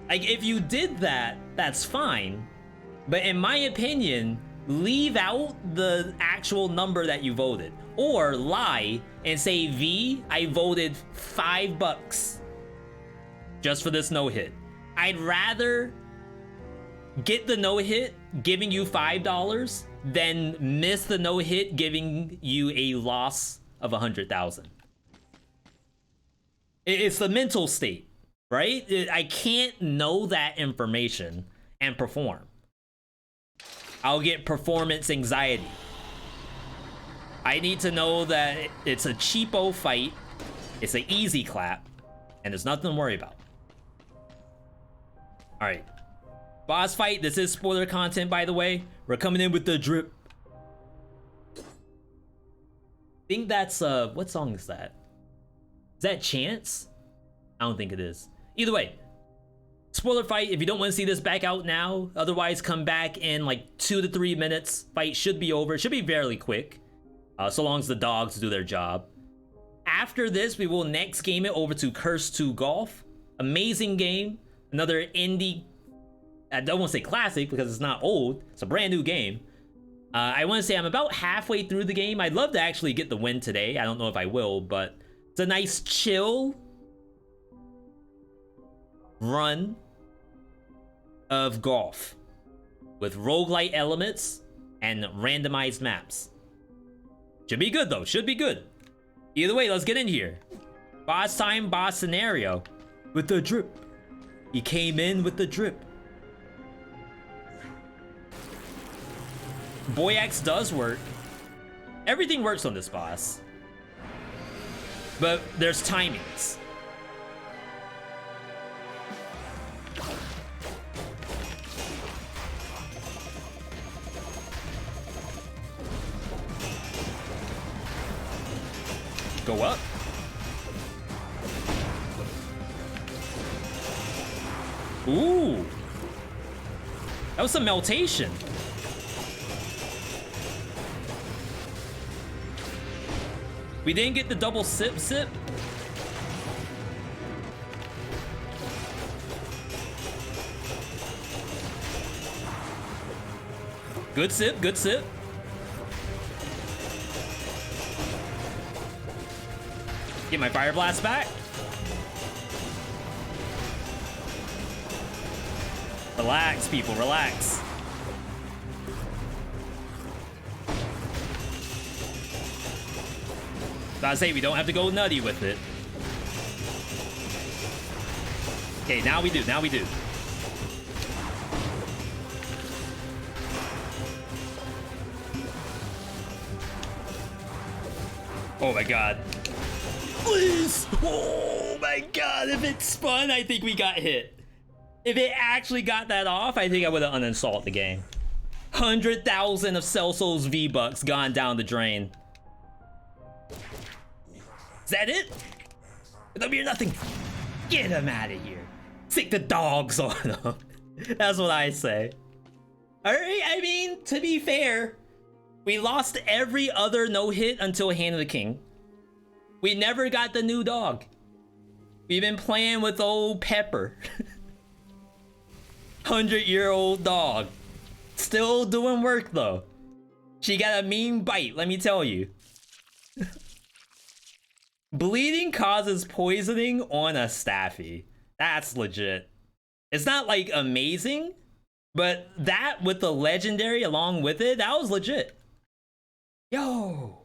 Like, if you did that, that's fine. But in my opinion, leave out the actual number that you voted. Or lie and say, V, I voted $5 just for this no-hit. I'd rather get the no-hit giving you $5 than miss the no-hit giving you a loss of 100,000. It's the mental state, right? I can't know that information and perform. I'll get performance anxiety. I need to know that it's a cheapo fight, it's an easy clap, and there's nothing to worry about. All right, boss fight. This is spoiler content, by the way. We're coming in with the drip. I think that's what song is that? Is that Chance? I don't think it is. Either way, spoiler fight. If you don't want to see this, back out now. Otherwise, come back in like 2 to 3 minutes. Fight should be over. It should be fairly quick, so long as the dogs do their job. After this, we will next game it over to Curse 2 Golf. Amazing game. Another indie, I don't want to say classic because it's not old. It's a brand new game. I want to say I'm about halfway through the game. I'd love to actually get the win today. I don't know if I will, but it's a nice chill run of golf with roguelite elements and randomized maps. Should be good though, should be good. Either way, let's get in here. Boss time, boss scenario. With the drip. He came in with the drip. Boy X does work. Everything works on this boss. But there's timings. Go up. Ooh. That was some meltation. We didn't get the double sip. Good sip, good sip. Get my fire blast back. Relax, people, relax. I say we don't have to go nutty with it. Okay, now we do, now we do. Oh my god. Please! Oh my god, if it spun, I think we got hit. If it actually got that off, I think I would have uninstalled the game. 100,000 of Celso's V-Bucks gone down the drain. Is that it? It'll be nothing. Get him out of here. Stick the dogs on him. That's what I say. Alright, I mean, to be fair, we lost every other no-hit until Hand of the King. We never got the new dog. We've been playing with old Pepper. 100-year-old dog. Still doing work though. She got a mean bite, let me tell you. Bleeding causes poisoning on a Staffy. That's legit. It's not like amazing, but that with the legendary along with it, that was legit. Yo.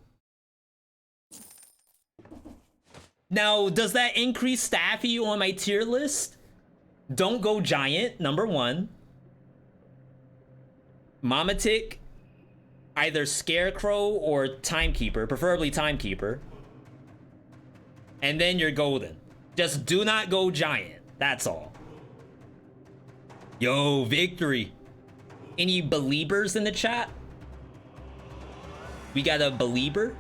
Now, does that increase Staffy on my tier list? Don't go giant, number one. Mama Tick, either Scarecrow or Timekeeper, preferably Timekeeper. And then you're golden. Just do not go giant, that's all. Yo, victory. Any believers in the chat? We got a believer?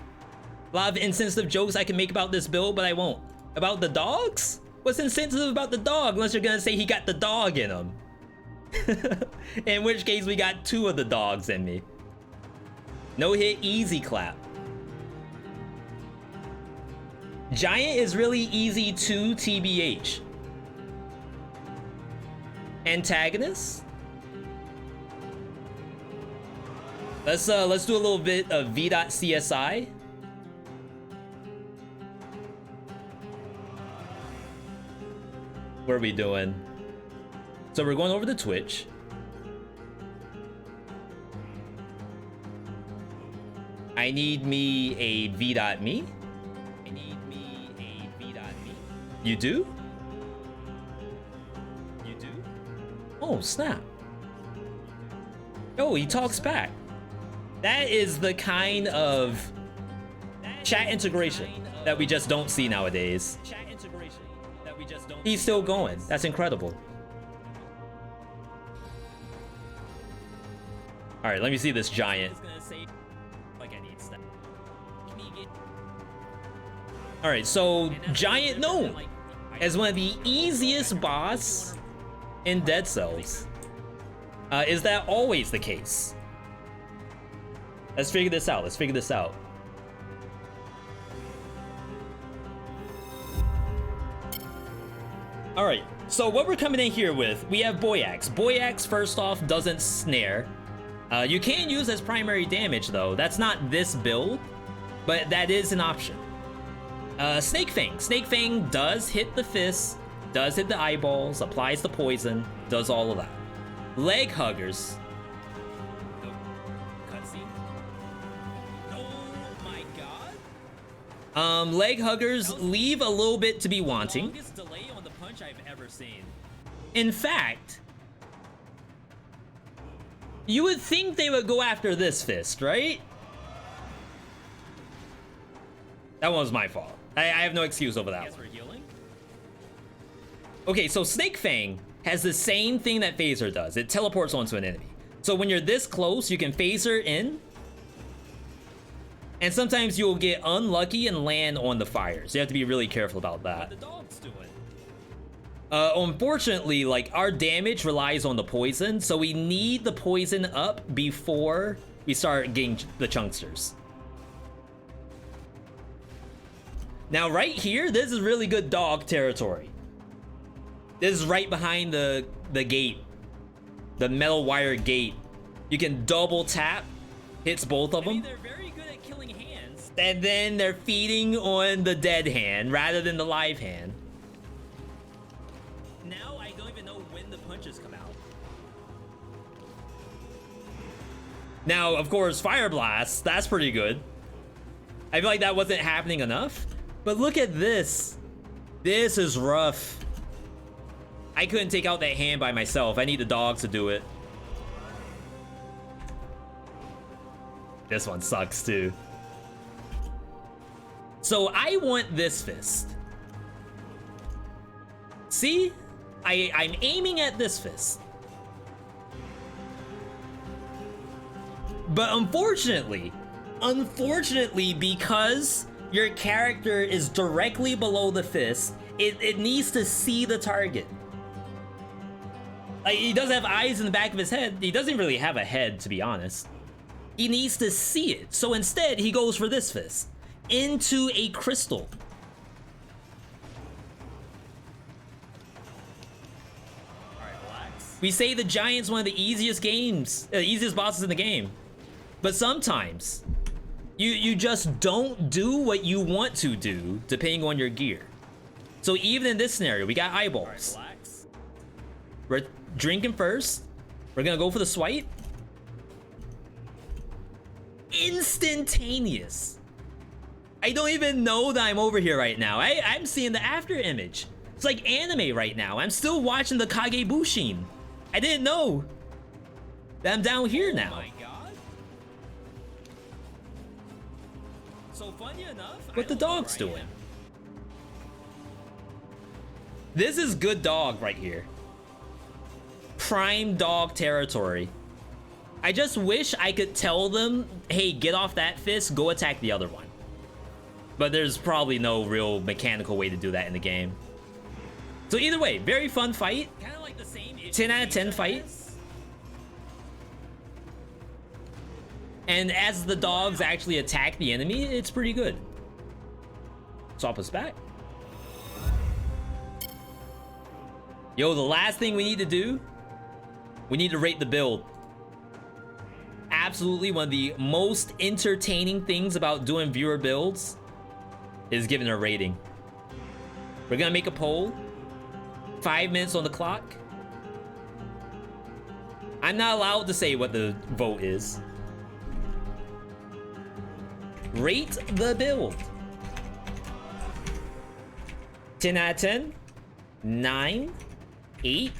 A lot of insensitive jokes I can make about this build, but I won't. About the dogs? What's insensitive about the dog, unless you're gonna say he got the dog in him? In which case, we got 2 of the dogs in me. No hit, easy clap. Giant is really easy too, TBH. Antagonist? Let's do a little bit of V.CSI. What are we doing? So we're going over to Twitch. I need me a V.Me. I need me a V.Me. You do? You do? Oh, snap. Oh, he talks back. That is the kind of chat integration that we just don't see nowadays. He's still going. That's incredible. All right, let me see this giant. All right, so giant known as one of the easiest boss in Dead Cells. Is that always the case? Let's figure this out. Let's figure this out. All right, so what we're coming in here with, we have Boy Axe. Boy Axe, first off, doesn't snare. You can use as primary damage though. That's not this build, but that is an option. Snake Fang. Snake Fang does hit the fist, does hit the eyeballs, applies the poison, does all of that. Leg Huggers. Cutscene. Oh my god. Leg huggers leave a little bit to be wanting. Longest delay on the punch I've ever seen. In fact, you would think they would go after this fist, right? That one was my fault. I have no excuse over that one. Okay, so Snake Fang has the same thing that Phaser does. It teleports onto an enemy. So when you're this close, you can Phaser in. And sometimes you'll get unlucky and land on the fire. So you have to be really careful about that. What the dog's doing? Unfortunately, like, our damage relies on the poison. So we need the poison up before we start getting the chunksters. Now right here, this is really good dog territory. This is right behind the gate. The metal wire gate. You can double tap. Hits both of them. They're very good at killing hands. And then they're feeding on the dead hand rather than the live hand. Now I don't even know when the punches come out. Now, of course, Fire Blast. That's pretty good. I feel like that wasn't happening enough. But look at this. This is rough. I couldn't take out that hand by myself. I need the dogs to do it. This one sucks too. So I want this fist. See? I'm aiming at this fist. But unfortunately, because your character is directly below the fist, it needs to see the target. Like, he does have eyes in the back of his head. He doesn't really have a head, to be honest. He needs to see it. So instead, he goes for this fist. Into a crystal. Alright, relax. We say the Giant's one of the easiest bosses in the game. But sometimes, you just don't do what you want to do, depending on your gear. So even in this scenario, we got eyeballs. Alright, relax. We're drinking first. We're gonna go for the swipe. Instantaneous. I don't even know that I'm over here right now. I'm seeing the after image. It's like anime right now. I'm still watching the Kagebushin. I didn't know that I'm down here now. Oh my god. So funny enough, what the dog's doing? This is good dog right here. Prime dog territory. I just wish I could tell them, hey, get off that fist, go attack the other one. But there's probably no real mechanical way to do that in the game. So either way, very fun fight. Kind of like the same 10 out of 10 fight. And as the dogs actually attack the enemy, it's pretty good. Swap us back. Yo, the last thing we need to do, we need to rate the build. Absolutely one of the most entertaining things about doing viewer builds is giving a rating. We're gonna make a poll. 5 minutes on the clock. I'm not allowed to say what the vote is. Rate the build. 10 out of 10. 9. 8.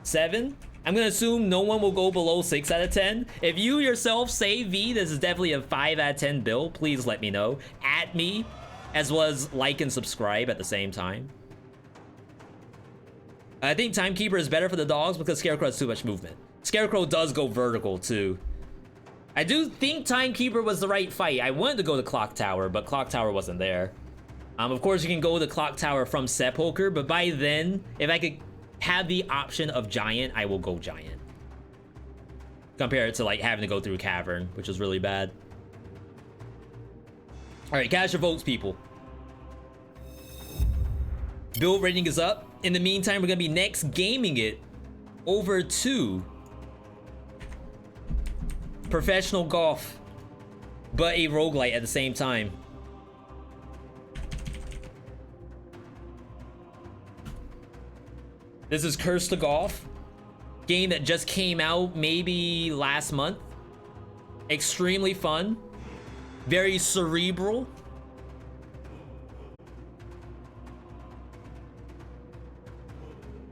7. I'm gonna assume no one will go below 6 out of 10. If you yourself say, V, this is definitely a 5 out of 10 build, please let me know. At me, as well as like and subscribe at the same time. I think Timekeeper is better for the dogs because Scarecrow has too much movement. Scarecrow does go vertical too. I do think Timekeeper was the right fight. I wanted to go to Clock Tower, but Clock Tower wasn't there. Of course, you can go to Clock Tower from Sepulcher, but by then, if I could have the option of Giant, I will go Giant. Compared to like having to go through Cavern, which is really bad. All right, cast your votes, people. Build rating is up. In the meantime, we're gonna be next gaming it over to professional golf, but a roguelite at the same time. This is Curse to Golf, game that just came out maybe last month. Extremely fun, very cerebral.